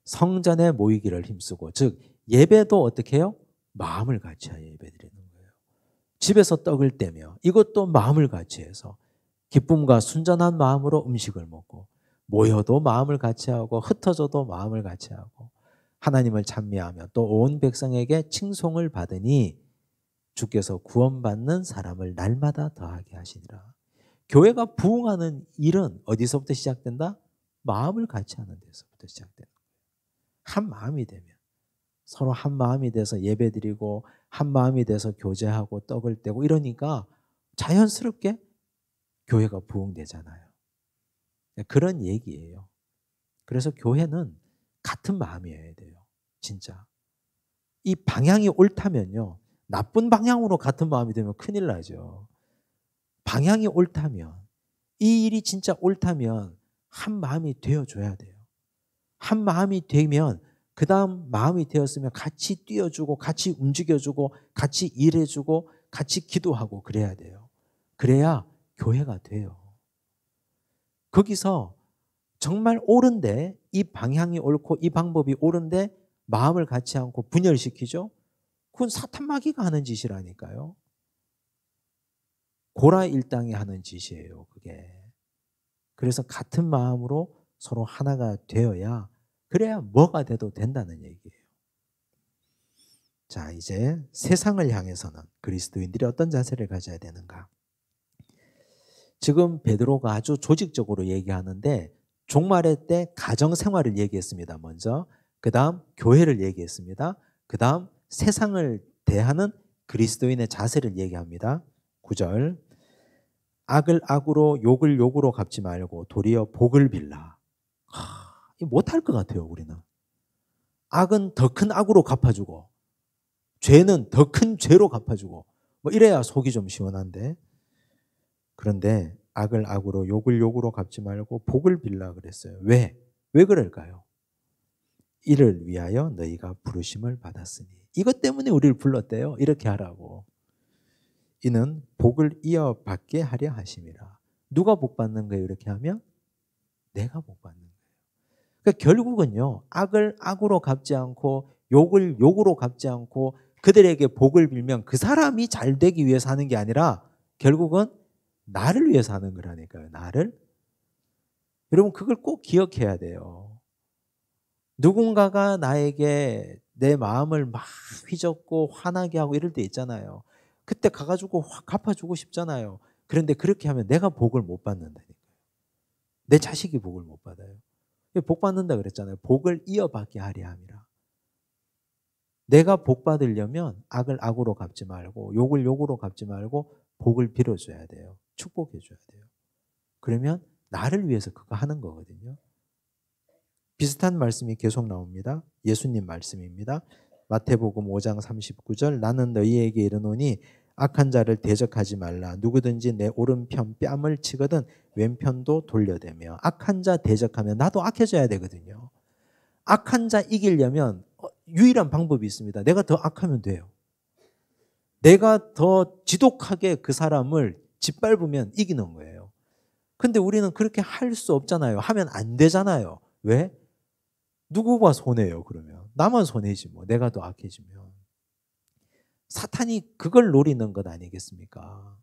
Speaker 1: 성전에 모이기를 힘쓰고, 즉 예배도 어떻게 해요? 마음을 같이 하여 예배드리는 거예요. 집에서 떡을 떼며 이것도 마음을 같이 해서 기쁨과 순전한 마음으로 음식을 먹고, 모여도 마음을 같이 하고 흩어져도 마음을 같이 하고 하나님을 찬미하며 또 온 백성에게 칭송을 받으니 주께서 구원받는 사람을 날마다 더하게 하시니라. 교회가 부흥하는 일은 어디서부터 시작된다? 마음을 같이 하는 데서부터 시작된다. 한 마음이 되면, 서로 한 마음이 돼서 예배드리고 한 마음이 돼서 교제하고 떡을 떼고 이러니까 자연스럽게 교회가 부흥되잖아요. 그런 얘기예요. 그래서 교회는 같은 마음이어야 돼요. 진짜. 이 방향이 옳다면요. 나쁜 방향으로 같은 마음이 되면 큰일 나죠. 방향이 옳다면, 이 일이 진짜 옳다면 한 마음이 되어줘야 돼요. 한 마음이 되면 그 다음 마음이 되었으면 같이 뛰어주고 같이 움직여주고 같이 일해주고 같이 기도하고 그래야 돼요. 그래야 교회가 돼요. 거기서 정말 옳은데, 이 방향이 옳고 이 방법이 옳은데 마음을 같이 않고 분열시키죠? 그건 사탄 마귀가 하는 짓이라니까요. 고라 일당이 하는 짓이에요, 그게. 그래서 같은 마음으로 서로 하나가 되어야, 그래야 뭐가 돼도 된다는 얘기예요. 자, 이제 세상을 향해서는 그리스도인들이 어떤 자세를 가져야 되는가? 지금 베드로가 아주 조직적으로 얘기하는데 종말의 때 가정생활을 얘기했습니다, 먼저. 그 다음 교회를 얘기했습니다. 그 다음 세상을 대하는 그리스도인의 자세를 얘기합니다. 9절, 악을 악으로 욕을 욕으로 갚지 말고 도리어 복을 빌라. 못할 것 같아요, 우리는. 악은 더 큰 악으로 갚아주고 죄는 더 큰 죄로 갚아주고 뭐 이래야 속이 좀 시원한데, 그런데 악을 악으로 욕을 욕으로 갚지 말고 복을 빌라 그랬어요. 왜? 왜 그럴까요? 이를 위하여 너희가 부르심을 받았으니. 이것 때문에 우리를 불렀대요. 이렇게 하라고. 이는 복을 이어받게 하려 하심이라. 누가 복 받는 거예요? 이렇게 하면 내가 복 받는 거예요. 그러니까 결국은요, 악을 악으로 갚지 않고 욕을 욕으로 갚지 않고 그들에게 복을 빌면 그 사람이 잘 되기 위해서 하는 게 아니라 결국은 나를 위해서 하는 거라니까요. 나를. 여러분, 그걸 꼭 기억해야 돼요. 누군가가 나에게 내 마음을 막 휘젓고 화나게 하고 이럴 때 있잖아요. 그때 가가지고 확 갚아주고 싶잖아요. 그런데 그렇게 하면 내가 복을 못 받는다니까요. 내 자식이 복을 못 받아요. 복 받는다 그랬잖아요. 복을 이어받게 하려 함이라. 내가 복 받으려면 악을 악으로 갚지 말고 욕을 욕으로 갚지 말고 복을 빌어줘야 돼요. 축복해 줘야 돼요. 그러면 나를 위해서 그거 하는 거거든요. 비슷한 말씀이 계속 나옵니다. 예수님 말씀입니다. 마태복음 5장 39절, 나는 너희에게 이르노니 악한 자를 대적하지 말라. 누구든지 내 오른편 뺨을 치거든 왼편도 돌려대며. 악한 자 대적하면 나도 악해져야 되거든요. 악한 자 이기려면 유일한 방법이 있습니다. 내가 더 악하면 돼요. 내가 더 지독하게 그 사람을 짓밟으면 이기는 거예요. 근데 우리는 그렇게 할 수 없잖아요. 하면 안 되잖아요. 왜? 누구가 손해요, 그러면? 나만 손해지 뭐. 내가 더 악해지면. 사탄이 그걸 노리는 것 아니겠습니까?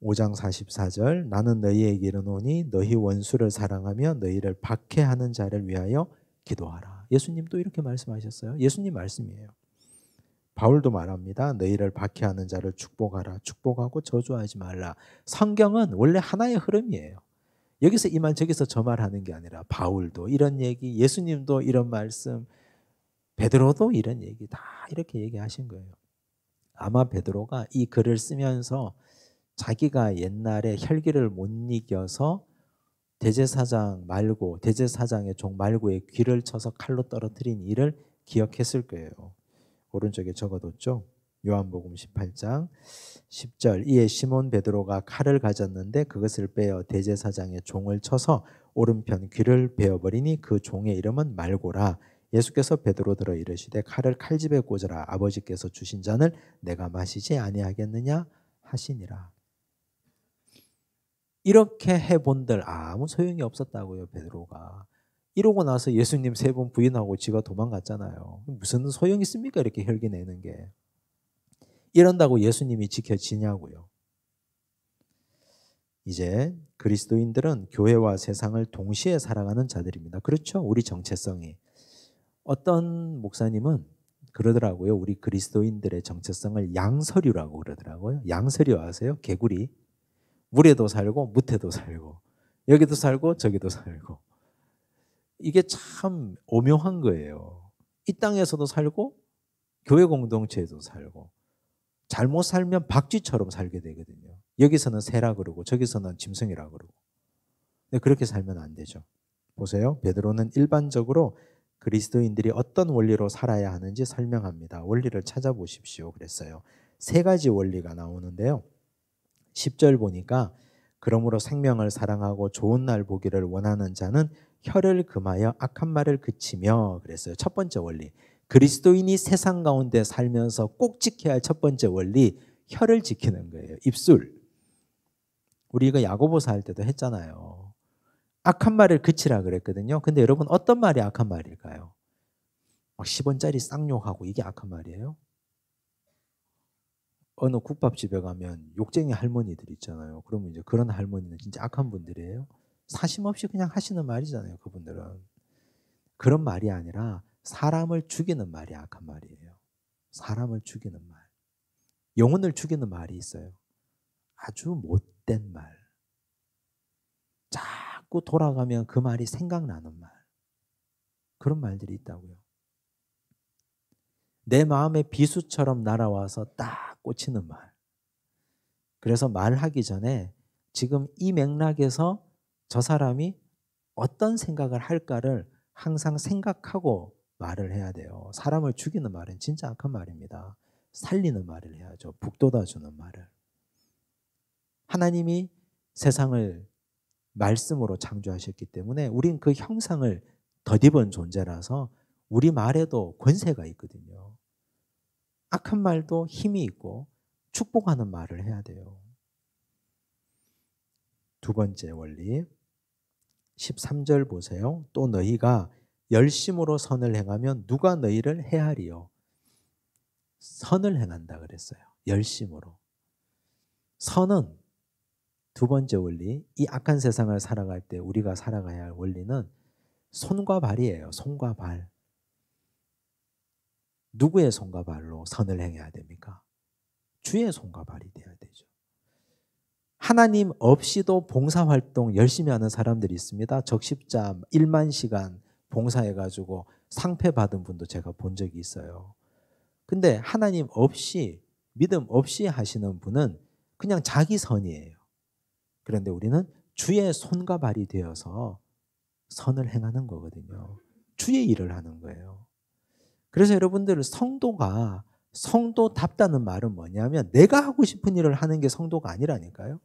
Speaker 1: 5장 44절, 나는 너희에게 이르노니 너희 원수를 사랑하며 너희를 박해하는 자를 위하여 기도하라. 예수님도 이렇게 말씀하셨어요. 예수님 말씀이에요. 바울도 말합니다. 너희를 박해하는 자를 축복하라. 축복하고 저주하지 말라. 성경은 원래 하나의 흐름이에요. 여기서 이 말 저기서 저 말 하는 게 아니라 바울도 이런 얘기, 예수님도 이런 말씀, 베드로도 이런 얘기 다 이렇게 얘기하신 거예요. 아마 베드로가 이 글을 쓰면서 자기가 옛날에 혈기를 못 이겨서 대제사장 말고 대제사장의 종 말고의 귀를 쳐서 칼로 떨어뜨린 일을 기억했을 거예요. 오른쪽에 적어뒀죠. 요한복음 18장 10절, 이에 시몬 베드로가 칼을 가졌는데 그것을 빼어 대제사장의 종을 쳐서 오른편 귀를 베어버리니 그 종의 이름은 말고라. 예수께서 베드로더러 이르시되 칼을 칼집에 꽂으라. 아버지께서 주신 잔을 내가 마시지 아니하겠느냐 하시니라. 이렇게 해본들 아무 소용이 없었다고요, 베드로가. 이러고 나서 예수님 3번 부인하고 지가 도망갔잖아요. 무슨 소용이 있습니까? 이렇게 혈기 내는 게. 이런다고 예수님이 지켜지냐고요. 이제 그리스도인들은 교회와 세상을 동시에 살아가는 자들입니다. 그렇죠? 우리 정체성이. 어떤 목사님은 그러더라고요. 우리 그리스도인들의 정체성을 양서류라고 그러더라고요. 양서류 아세요? 개구리. 물에도 살고 무태도 살고 여기도 살고 저기도 살고. 이게 참 오묘한 거예요. 이 땅에서도 살고 교회 공동체에도 살고. 잘못 살면 박쥐처럼 살게 되거든요. 여기서는 새라 그러고 저기서는 짐승이라 그러고. 근데 그렇게 살면 안 되죠. 보세요. 베드로는 일반적으로 그리스도인들이 어떤 원리로 살아야 하는지 설명합니다. 원리를 찾아보십시오. 그랬어요. 3가지 원리가 나오는데요. 10절 보니까 그러므로 생명을 사랑하고 좋은 날 보기를 원하는 자는 혀를 금하여 악한 말을 그치며 그랬어요. 첫 번째 원리. 그리스도인이 세상 가운데 살면서 꼭 지켜야 할 첫 번째 원리, 혀를 지키는 거예요. 입술. 우리 이거 야고보서 할 때도 했잖아요. 악한 말을 그치라 그랬거든요. 근데 여러분 어떤 말이 악한 말일까요? 막 10원짜리 쌍욕하고 이게 악한 말이에요? 어느 국밥집에 가면 욕쟁이 할머니들 있잖아요. 그러면 이제 그런 할머니는 진짜 악한 분들이에요. 사심 없이 그냥 하시는 말이잖아요. 그분들은. 그런 말이 아니라 사람을 죽이는 말이 악한 말이에요. 사람을 죽이는 말. 영혼을 죽이는 말이 있어요. 아주 못된 말. 자꾸 돌아가면 그 말이 생각나는 말. 그런 말들이 있다고요. 내 마음에 비수처럼 날아와서 딱 꽂히는 말. 그래서 말하기 전에 지금 이 맥락에서 저 사람이 어떤 생각을 할까를 항상 생각하고 말을 해야 돼요. 사람을 죽이는 말은 진짜 악한 말입니다. 살리는 말을 해야죠. 북돋아주는 말을. 하나님이 세상을 말씀으로 창조하셨기 때문에 우린 그 형상을 덧입은 존재라서 우리 말에도 권세가 있거든요. 악한 말도 힘이 있고 축복하는 말을 해야 돼요. 두 번째 원리 13절 보세요. 또 너희가 열심으로 선을 행하면 누가 너희를 해하리요. 선을 행한다 그랬어요. 열심으로. 선은 두 번째 원리, 이 악한 세상을 살아갈 때 우리가 살아가야 할 원리는 손과 발이에요. 손과 발. 누구의 손과 발로 선을 행해야 됩니까? 주의 손과 발이 돼야 되죠. 하나님 없이도 봉사활동 열심히 하는 사람들이 있습니다. 적십자 1만 시간 봉사해가지고 상패 받은 분도 제가 본 적이 있어요. 근데 하나님 없이, 믿음 없이 하시는 분은 그냥 자기 선이에요. 그런데 우리는 주의 손과 발이 되어서 선을 행하는 거거든요. 주의 일을 하는 거예요. 그래서 여러분들 성도가 성도답다는 말은 뭐냐면 내가 하고 싶은 일을 하는 게 성도가 아니라니까요.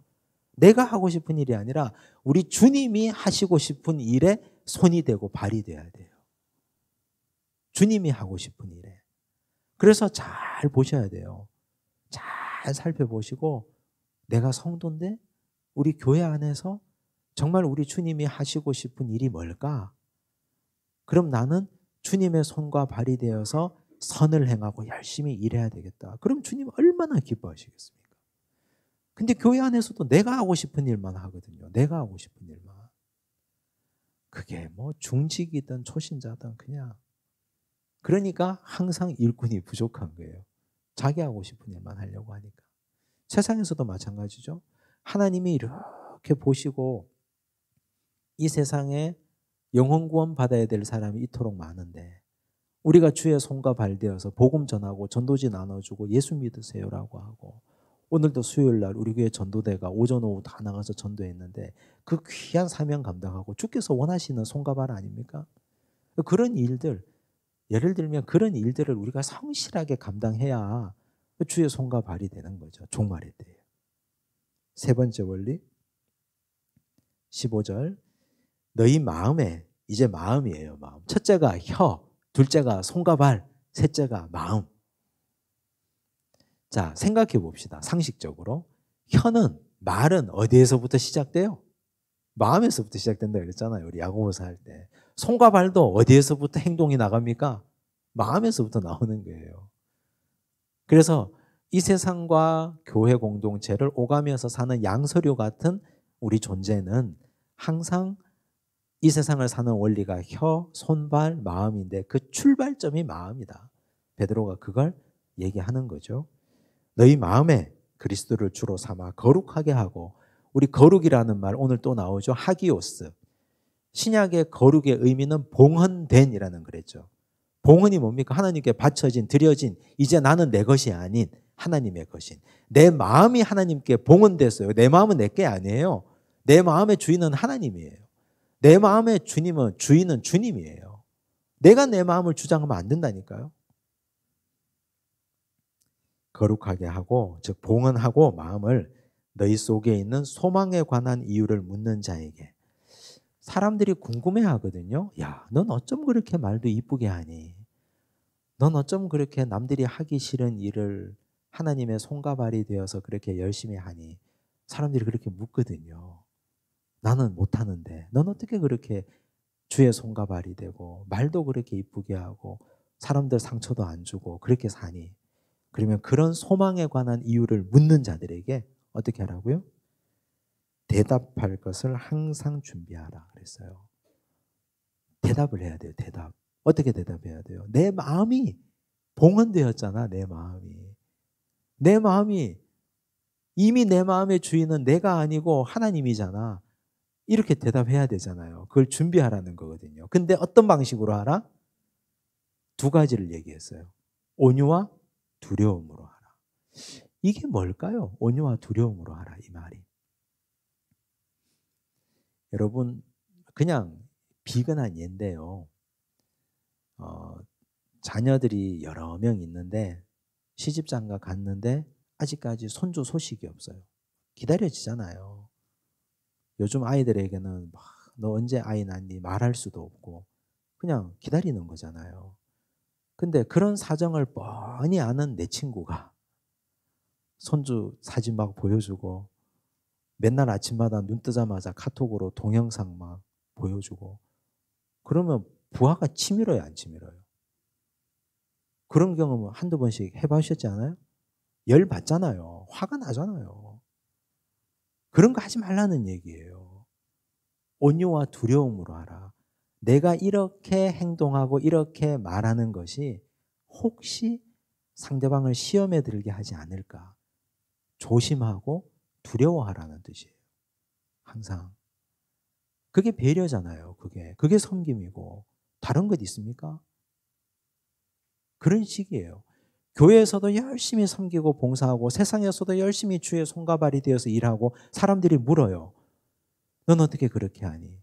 Speaker 1: 내가 하고 싶은 일이 아니라 우리 주님이 하시고 싶은 일에 손이 되고 발이 돼야 돼요. 주님이 하고 싶은 일에. 그래서 잘 보셔야 돼요. 잘 살펴보시고 내가 성도인데 우리 교회 안에서 정말 우리 주님이 하시고 싶은 일이 뭘까? 그럼 나는 주님의 손과 발이 되어서 선을 행하고 열심히 일해야 되겠다. 그럼 주님 얼마나 기뻐하시겠습니까? 근데 교회 안에서도 내가 하고 싶은 일만 하거든요. 내가 하고 싶은 일만. 그게 뭐 중직이든 초신자든 그냥. 그러니까 항상 일꾼이 부족한 거예요. 자기 하고 싶은 일만 하려고 하니까. 세상에서도 마찬가지죠. 하나님이 이렇게 보시고 이 세상에 영혼 구원 받아야 될 사람이 이토록 많은데 우리가 주의 손과 발 되어서 복음 전하고 전도지 나눠주고 예수 믿으세요라고 하고 오늘도 수요일 날 우리 교회 전도대가 오전 오후 다 나가서 전도했는데 그 귀한 사명 감당하고 주께서 원하시는 손과 발 아닙니까? 그런 일들, 예를 들면 그런 일들을 우리가 성실하게 감당해야 주의 손과 발이 되는 거죠. 종말의 때에. 세 번째 원리 15절 너희 마음에 이제 마음이에요. 마음. 첫째가 혀, 둘째가 손과 발, 셋째가 마음. 자, 생각해 봅시다. 상식적으로. 혀는 말은 어디에서부터 시작돼요? 마음에서부터 시작된다 그랬잖아요. 우리 야고보서 할 때. 손과 발도 어디에서부터 행동이 나갑니까? 마음에서부터 나오는 거예요. 그래서 이 세상과 교회 공동체를 오가면서 사는 양서류 같은 우리 존재는 항상 이 세상을 사는 원리가 혀, 손발, 마음인데 그 출발점이 마음이다. 베드로가 그걸 얘기하는 거죠. 너희 마음에 그리스도를 주로 삼아 거룩하게 하고 우리 거룩이라는 말 오늘 또 나오죠. 하기오스. 신약의 거룩의 의미는 봉헌된이라는 그랬죠. 봉헌이 뭡니까? 하나님께 바쳐진 드려진 이제 나는 내 것이 아닌 하나님의 것인 내 마음이 하나님께 봉헌됐어요. 내 마음은 내 게 아니에요. 내 마음의 주인은 하나님이에요. 내 마음의 주님은 주인은 주님이에요. 내가 내 마음을 주장하면 안 된다니까요. 거룩하게 하고 즉 봉헌하고 마음을 너희 속에 있는 소망에 관한 이유를 묻는 자에게 사람들이 궁금해하거든요. 야, 넌 어쩜 그렇게 말도 이쁘게 하니? 넌 어쩜 그렇게 남들이 하기 싫은 일을 하나님의 손과 발이 되어서 그렇게 열심히 하니? 사람들이 그렇게 묻거든요. 나는 못하는데 넌 어떻게 그렇게 주의 손과 발이 되고 말도 그렇게 이쁘게 하고 사람들 상처도 안 주고 그렇게 사니? 그러면 그런 소망에 관한 이유를 묻는 자들에게 어떻게 하라고요? 대답할 것을 항상 준비하라 그랬어요. 대답을 해야 돼요. 대답. 어떻게 대답해야 돼요? 내 마음이 봉헌되었잖아. 내 마음이. 내 마음이 이미 내 마음의 주인은 내가 아니고 하나님이잖아. 이렇게 대답해야 되잖아요. 그걸 준비하라는 거거든요. 근데 어떤 방식으로 하라? 두 가지를 얘기했어요. 온유와 두려움으로 하라. 이게 뭘까요? 온유와 두려움으로 하라 이 말이. 여러분 그냥 비근한 예인데요. 자녀들이 여러 명 있는데 시집장가 갔는데 아직까지 손주 소식이 없어요. 기다려지잖아요. 요즘 아이들에게는 막 너 언제 아이 낳니 말할 수도 없고 그냥 기다리는 거잖아요. 근데 그런 사정을 뻔히 아는 내 친구가 손주 사진 막 보여주고 맨날 아침마다 눈 뜨자마자 카톡으로 동영상 막 보여주고 그러면 부하가 치밀어요, 안 치밀어요? 그런 경험은 한두 번씩 해보셨지 않아요? 열 받잖아요. 화가 나잖아요. 그런 거 하지 말라는 얘기예요. 온유와 두려움으로 하라. 내가 이렇게 행동하고 이렇게 말하는 것이 혹시 상대방을 시험에 들게 하지 않을까? 조심하고 두려워하라는 뜻이에요. 항상. 그게 배려잖아요. 그게 섬김이고 다른 것 있습니까? 그런 식이에요. 교회에서도 열심히 섬기고 봉사하고 세상에서도 열심히 주의 손과 발이 되어서 일하고 사람들이 물어요. 넌 어떻게 그렇게 하니?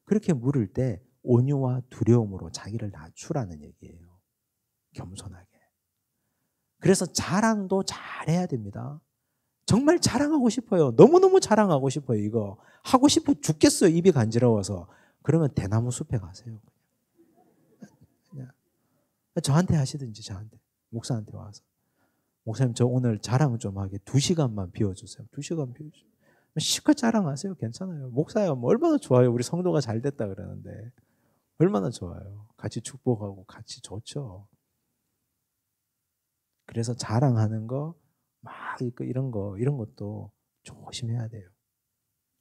Speaker 1: 그렇게 물을 때 온유와 두려움으로 자기를 낮추라는 얘기예요. 겸손하게. 그래서 자랑도 잘해야 됩니다. 정말 자랑하고 싶어요. 너무너무 자랑하고 싶어요. 이거 하고 싶어 죽겠어요. 입이 간지러워서. 그러면 대나무 숲에 가세요. 그냥. 저한테 하시든지 저한테. 목사한테 와서. 목사님 저 오늘 자랑 좀 하게 2시간만 비워주세요. 2시간 비워주세요. 실컷 자랑하세요. 괜찮아요. 목사야 뭐 얼마나 좋아요. 우리 성도가 잘 됐다 그러는데. 얼마나 좋아요. 같이 축복하고 같이 좋죠. 그래서 자랑하는 거, 막 이런 것도 조심해야 돼요.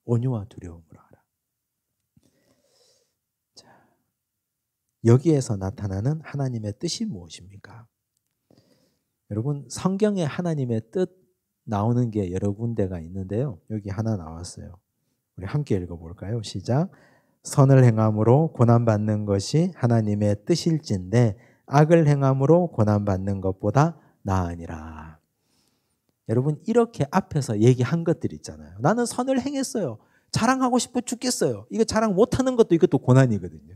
Speaker 1: 온유와 두려움으로 하라. 자, 여기에서 나타나는 하나님의 뜻이 무엇입니까? 여러분 성경에 하나님의 뜻 나오는 게 여러 군데가 있는데요. 여기 하나 나왔어요. 우리 함께 읽어볼까요? 시작. 선을 행함으로 고난받는 것이 하나님의 뜻일진데 악을 행함으로 고난받는 것보다 나으니라. 여러분 이렇게 앞에서 얘기한 것들 있잖아요. 나는 선을 행했어요. 자랑하고 싶어 죽겠어요. 이거 자랑 못하는 것도 이것도 고난이거든요.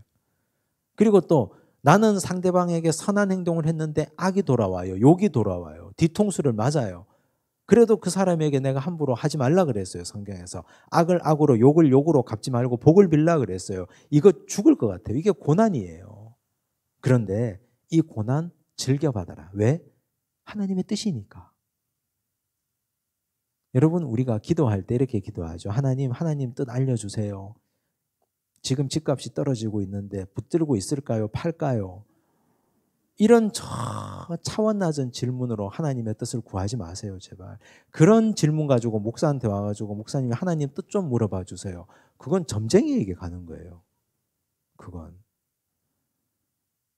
Speaker 1: 그리고 또 나는 상대방에게 선한 행동을 했는데 악이 돌아와요. 욕이 돌아와요. 뒤통수를 맞아요. 그래도 그 사람에게 내가 함부로 하지 말라 그랬어요. 성경에서. 악을 악으로 욕을 욕으로 갚지 말고 복을 빌라 그랬어요. 이거 죽을 것 같아요. 이게 고난이에요. 그런데 이 고난 즐겨받아라. 왜? 하나님의 뜻이니까. 여러분 우리가 기도할 때 이렇게 기도하죠. 하나님 뜻 알려주세요. 지금 집값이 떨어지고 있는데 붙들고 있을까요? 팔까요? 이런 차원 낮은 질문으로 하나님의 뜻을 구하지 마세요. 제발. 그런 질문 가지고 목사한테 와가지고 목사님이 하나님 뜻 좀 물어봐 주세요. 그건 점쟁이에게 가는 거예요. 그건.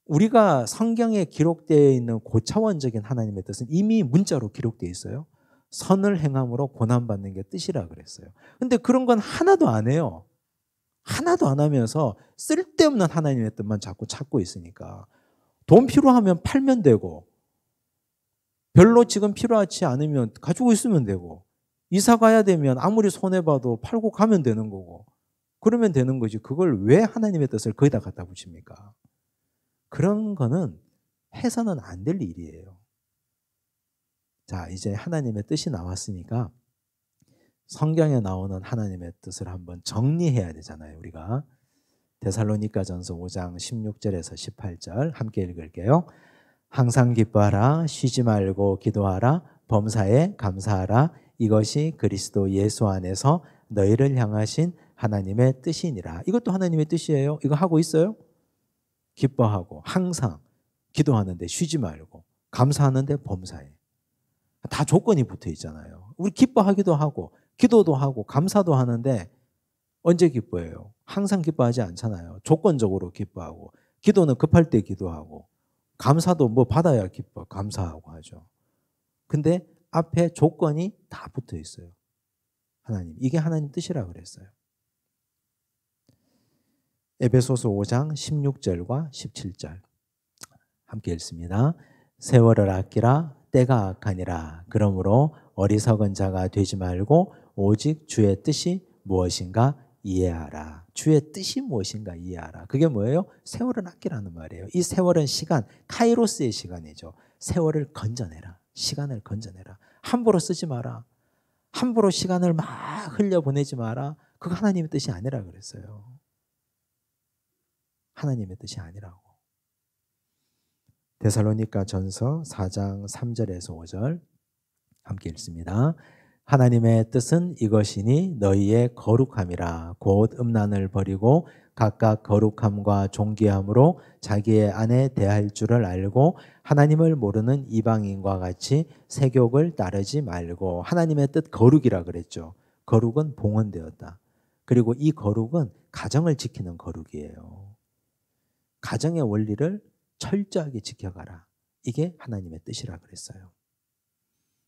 Speaker 1: 우리가 성경에 기록되어 있는 고차원적인 하나님의 뜻은 이미 문자로 기록되어 있어요. 선을 행함으로 고난받는 게 뜻이라 그랬어요. 근데 그런 건 하나도 안 해요. 하나도 안 하면서 쓸데없는 하나님의 뜻만 자꾸 찾고 있으니까. 돈 필요하면 팔면 되고 별로 지금 필요하지 않으면 가지고 있으면 되고 이사 가야 되면 아무리 손해봐도 팔고 가면 되는 거고 그러면 되는 거지. 그걸 왜 하나님의 뜻을 거기다 갖다 붙입니까? 그런 거는 해서는 안 될 일이에요. 자, 이제 하나님의 뜻이 나왔으니까 성경에 나오는 하나님의 뜻을 한번 정리해야 되잖아요. 우리가 데살로니가전서 5장 16절에서 18절 함께 읽을게요. 항상 기뻐하라, 쉬지 말고 기도하라, 범사에 감사하라. 이것이 그리스도 예수 안에서 너희를 향하신 하나님의 뜻이니라. 이것도 하나님의 뜻이에요. 이거 하고 있어요? 기뻐하고 항상 기도하는데 쉬지 말고, 감사하는데 범사해. 다 조건이 붙어 있잖아요. 우리 기뻐하기도 하고 기도도 하고 감사도 하는데 언제 기뻐해요? 항상 기뻐하지 않잖아요. 조건적으로 기뻐하고, 기도는 급할 때 기도하고, 감사도 뭐 받아야 기뻐 감사하고 하죠. 근데 앞에 조건이 다 붙어 있어요. 하나님, 이게 하나님 뜻이라 그랬어요. 에베소서 5장 16절과 17절 함께 읽습니다. 세월을 아끼라, 때가 악하니라. 그러므로 어리석은 자가 되지 말고 오직 주의 뜻이 무엇인가 이해하라. 주의 뜻이 무엇인가 이해하라. 그게 뭐예요? 세월을 아끼라는 말이에요. 이 세월은 시간, 카이로스의 시간이죠. 세월을 건져내라. 시간을 건져내라. 함부로 쓰지 마라. 함부로 시간을 막 흘려보내지 마라. 그거 하나님의 뜻이 아니라 그랬어요. 하나님의 뜻이 아니라고. 데살로니가 전서 4장 3절에서 5절 함께 읽습니다. 하나님의 뜻은 이것이니 너희의 거룩함이라. 곧 음란을 버리고 각각 거룩함과 존귀함으로 자기의 아내 대할 줄을 알고 하나님을 모르는 이방인과 같이 세욕을 따르지 말고. 하나님의 뜻 거룩이라 그랬죠. 거룩은 봉헌되었다. 그리고 이 거룩은 가정을 지키는 거룩이에요. 가정의 원리를 철저하게 지켜가라. 이게 하나님의 뜻이라 그랬어요.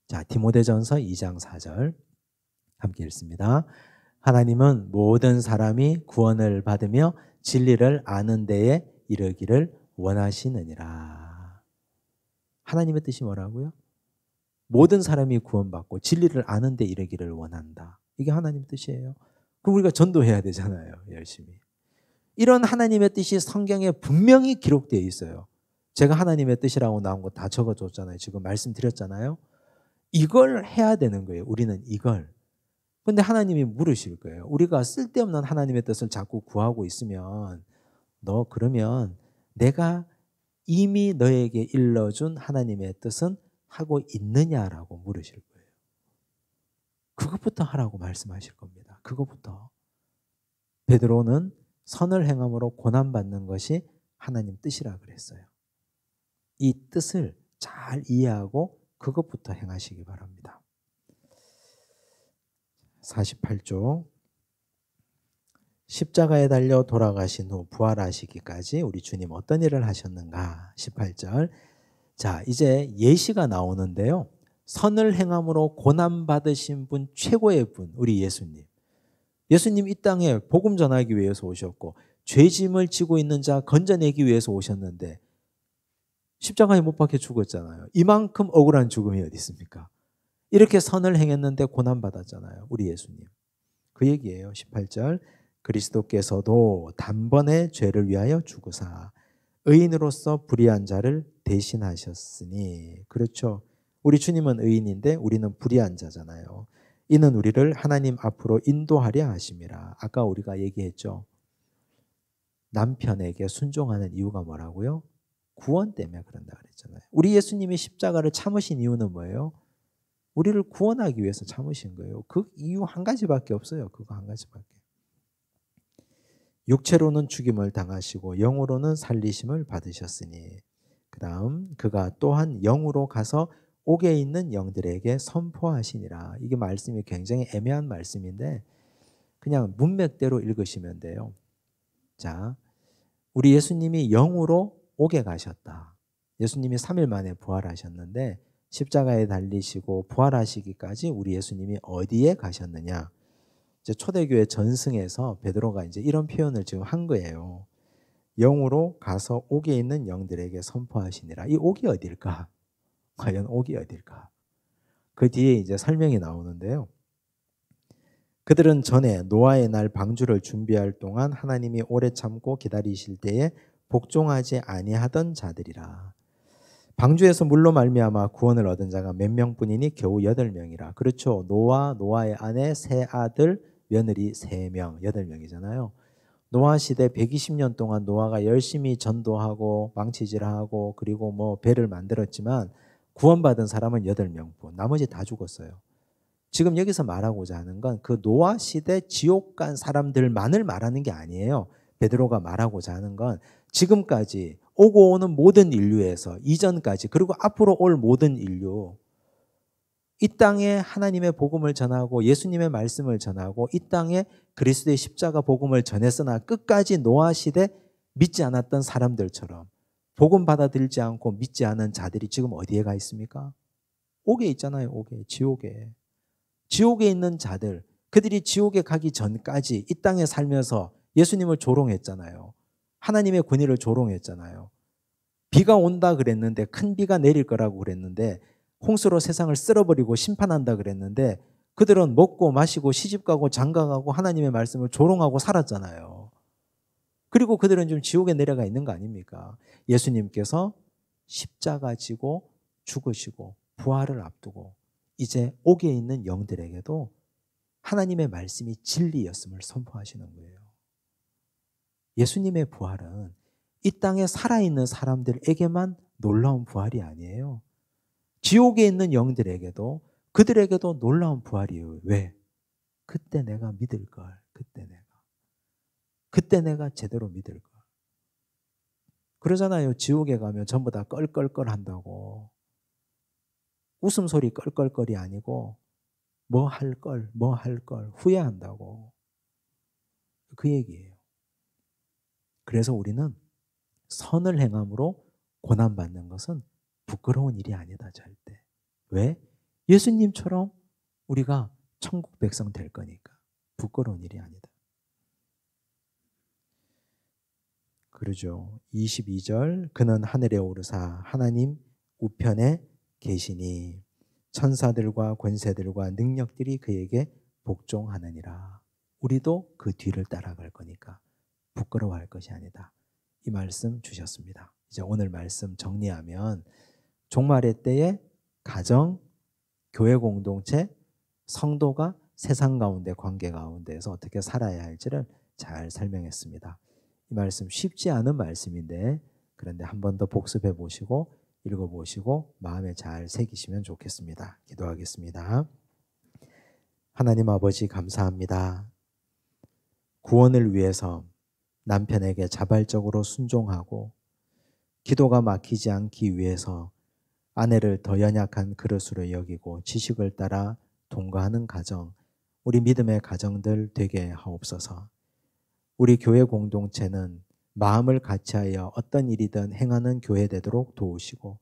Speaker 1: 자, 디모데전서 2장 4절 함께 읽습니다. 하나님은 모든 사람이 구원을 받으며 진리를 아는 데에 이르기를 원하시느니라. 하나님의 뜻이 뭐라고요? 모든 사람이 구원받고 진리를 아는 데 이르기를 원한다. 이게 하나님의 뜻이에요. 그럼 우리가 전도해야 되잖아요. 열심히. 이런 하나님의 뜻이 성경에 분명히 기록되어 있어요. 제가 하나님의 뜻이라고 나온 거 다 적어줬잖아요. 지금 말씀드렸잖아요. 이걸 해야 되는 거예요. 우리는 이걸. 근데 하나님이 물으실 거예요. 우리가 쓸데없는 하나님의 뜻을 자꾸 구하고 있으면 너 그러면 내가 이미 너에게 일러준 하나님의 뜻은 하고 있느냐라고 물으실 거예요. 그것부터 하라고 말씀하실 겁니다. 그것부터. 베드로는 선을 행함으로 고난받는 것이 하나님 뜻이라 그랬어요. 이 뜻을 잘 이해하고 그것부터 행하시기 바랍니다. 48조 십자가에 달려 돌아가신 후 부활하시기까지 우리 주님 어떤 일을 하셨는가? 18절. 자, 이제 예시가 나오는데요. 선을 행함으로 고난받으신 분, 최고의 분, 우리 예수님. 예수님 이 땅에 복음 전하기 위해서 오셨고 죄짐을 지고 있는 자 건져내기 위해서 오셨는데 십자가에 못 박혀 죽었잖아요. 이만큼 억울한 죽음이 어디 있습니까? 이렇게 선을 행했는데 고난받았잖아요. 우리 예수님. 그 얘기예요. 18절. 그리스도께서도 단번에 죄를 위하여 죽으사 의인으로서 불의한 자를 대신하셨으니. 그렇죠. 우리 주님은 의인인데 우리는 불의한 자잖아요. 이는 우리를 하나님 앞으로 인도하려 하심이라. 아까 우리가 얘기했죠. 남편에게 순종하는 이유가 뭐라고요? 구원 때문에 그런다 그랬잖아요. 우리 예수님이 십자가를 참으신 이유는 뭐예요? 우리를 구원하기 위해서 참으신 거예요. 그 이유 한 가지밖에 없어요. 그거 한 가지밖에. 육체로는 죽임을 당하시고 영으로는 살리심을 받으셨으니 그 다음 그가 또한 영으로 가서 옥에 있는 영들에게 선포하시니라. 이게 말씀이 굉장히 애매한 말씀인데 그냥 문맥대로 읽으시면 돼요. 자, 우리 예수님이 영으로 옥에 가셨다. 예수님이 3일 만에 부활하셨는데 십자가에 달리시고 부활하시기까지 우리 예수님이 어디에 가셨느냐? 이제 초대교회 전승에서 베드로가 이제 이런 표현을 지금 한 거예요. 영으로 가서 옥에 있는 영들에게 선포하시니라. 이 옥이 어딜까? 과연 옥이 어딜까? 그 뒤에 이제 설명이 나오는데요. 그들은 전에 노아의 날 방주를 준비할 동안 하나님이 오래 참고 기다리실 때에 복종하지 아니하던 자들이라. 방주에서 물로 말미암아 구원을 얻은 자가 몇 명뿐이니 겨우 8명이라. 그렇죠. 노아의 아내, 세 아들, 며느리 3명, 8명이잖아요. 노아 시대 120년 동안 노아가 열심히 전도하고 망치질하고 그리고 뭐 배를 만들었지만 구원받은 사람은 8명뿐. 나머지 다 죽었어요. 지금 여기서 말하고자 하는 건 그 노아 시대 지옥 간 사람들만을 말하는 게 아니에요. 베드로가 말하고자 하는 건 지금까지 오고 오는 모든 인류에서 이전까지 그리고 앞으로 올 모든 인류 이 땅에 하나님의 복음을 전하고 예수님의 말씀을 전하고 이 땅에 그리스도의 십자가 복음을 전했으나 끝까지 노아 시대 믿지 않았던 사람들처럼 복음 받아들이지 않고 믿지 않은 자들이 지금 어디에 가 있습니까? 옥에 있잖아요. 옥에. 지옥에. 지옥에 있는 자들, 그들이 지옥에 가기 전까지 이 땅에 살면서 예수님을 조롱했잖아요. 하나님의 권위를 조롱했잖아요. 비가 온다 그랬는데, 큰 비가 내릴 거라고 그랬는데, 홍수로 세상을 쓸어버리고 심판한다 그랬는데, 그들은 먹고 마시고 시집가고 장가가고 하나님의 말씀을 조롱하고 살았잖아요. 그리고 그들은 좀 지옥에 내려가 있는 거 아닙니까? 예수님께서 십자가 지고 죽으시고 부활을 앞두고 이제 옥에 있는 영들에게도 하나님의 말씀이 진리였음을 선포하시는 거예요. 예수님의 부활은 이 땅에 살아있는 사람들에게만 놀라운 부활이 아니에요. 지옥에 있는 영들에게도 그들에게도 놀라운 부활이에요. 왜? 그때 내가 믿을 걸. 그때 내가 제대로 믿을 걸. 그러잖아요. 지옥에 가면 전부 다 껄껄껄 한다고. 웃음소리 껄껄껄이 아니고 뭐 할 걸 후회한다고. 그 얘기예요. 그래서 우리는 선을 행함으로 고난받는 것은 부끄러운 일이 아니다, 절대. 왜? 예수님처럼 우리가 천국 백성 될 거니까. 부끄러운 일이 아니다. 그러죠. 22절 그는 하늘에 오르사 하나님 우편에 계시니 천사들과 권세들과 능력들이 그에게 복종하느니라. 우리도 그 뒤를 따라갈 거니까 부끄러워할 것이 아니다. 이 말씀 주셨습니다. 이제 오늘 말씀 정리하면 종말의 때에 가정, 교회 공동체, 성도가 세상 가운데 관계 가운데에서 어떻게 살아야 할지를 잘 설명했습니다. 이 말씀 쉽지 않은 말씀인데 그런데 한 번 더 복습해 보시고 읽어보시고 마음에 잘 새기시면 좋겠습니다. 기도하겠습니다. 하나님 아버지 감사합니다. 구원을 위해서 남편에게 자발적으로 순종하고 기도가 막히지 않기 위해서 아내를 더 연약한 그릇으로 여기고 지식을 따라 동거하는 가정, 우리 믿음의 가정들 되게 하옵소서. 우리 교회 공동체는 마음을 같이하여 어떤 일이든 행하는 교회 되도록 도우시고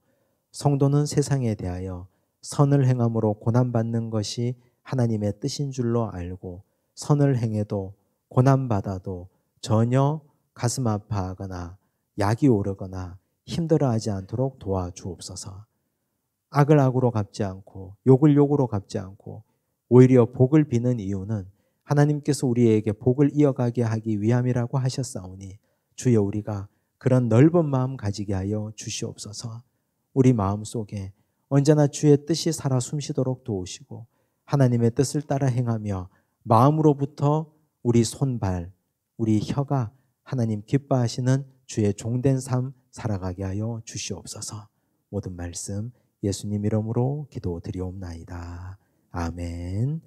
Speaker 1: 성도는 세상에 대하여 선을 행함으로 고난받는 것이 하나님의 뜻인 줄로 알고 선을 행해도 고난받아도 전혀 가슴 아파하거나 약이 오르거나 힘들어하지 않도록 도와주옵소서. 악을 악으로 갚지 않고 욕을 욕으로 갚지 않고 오히려 복을 비는 이유는 하나님께서 우리에게 복을 이어가게 하기 위함이라고 하셨사오니 주여 우리가 그런 넓은 마음 가지게 하여 주시옵소서. 우리 마음속에 언제나 주의 뜻이 살아 숨쉬도록 도우시고 하나님의 뜻을 따라 행하며 마음으로부터 우리 손발, 우리 혀가 하나님 기뻐하시는 주의 종된 삶 살아가게 하여 주시옵소서. 모든 말씀 예수님 이름으로 기도드리옵나이다. 아멘.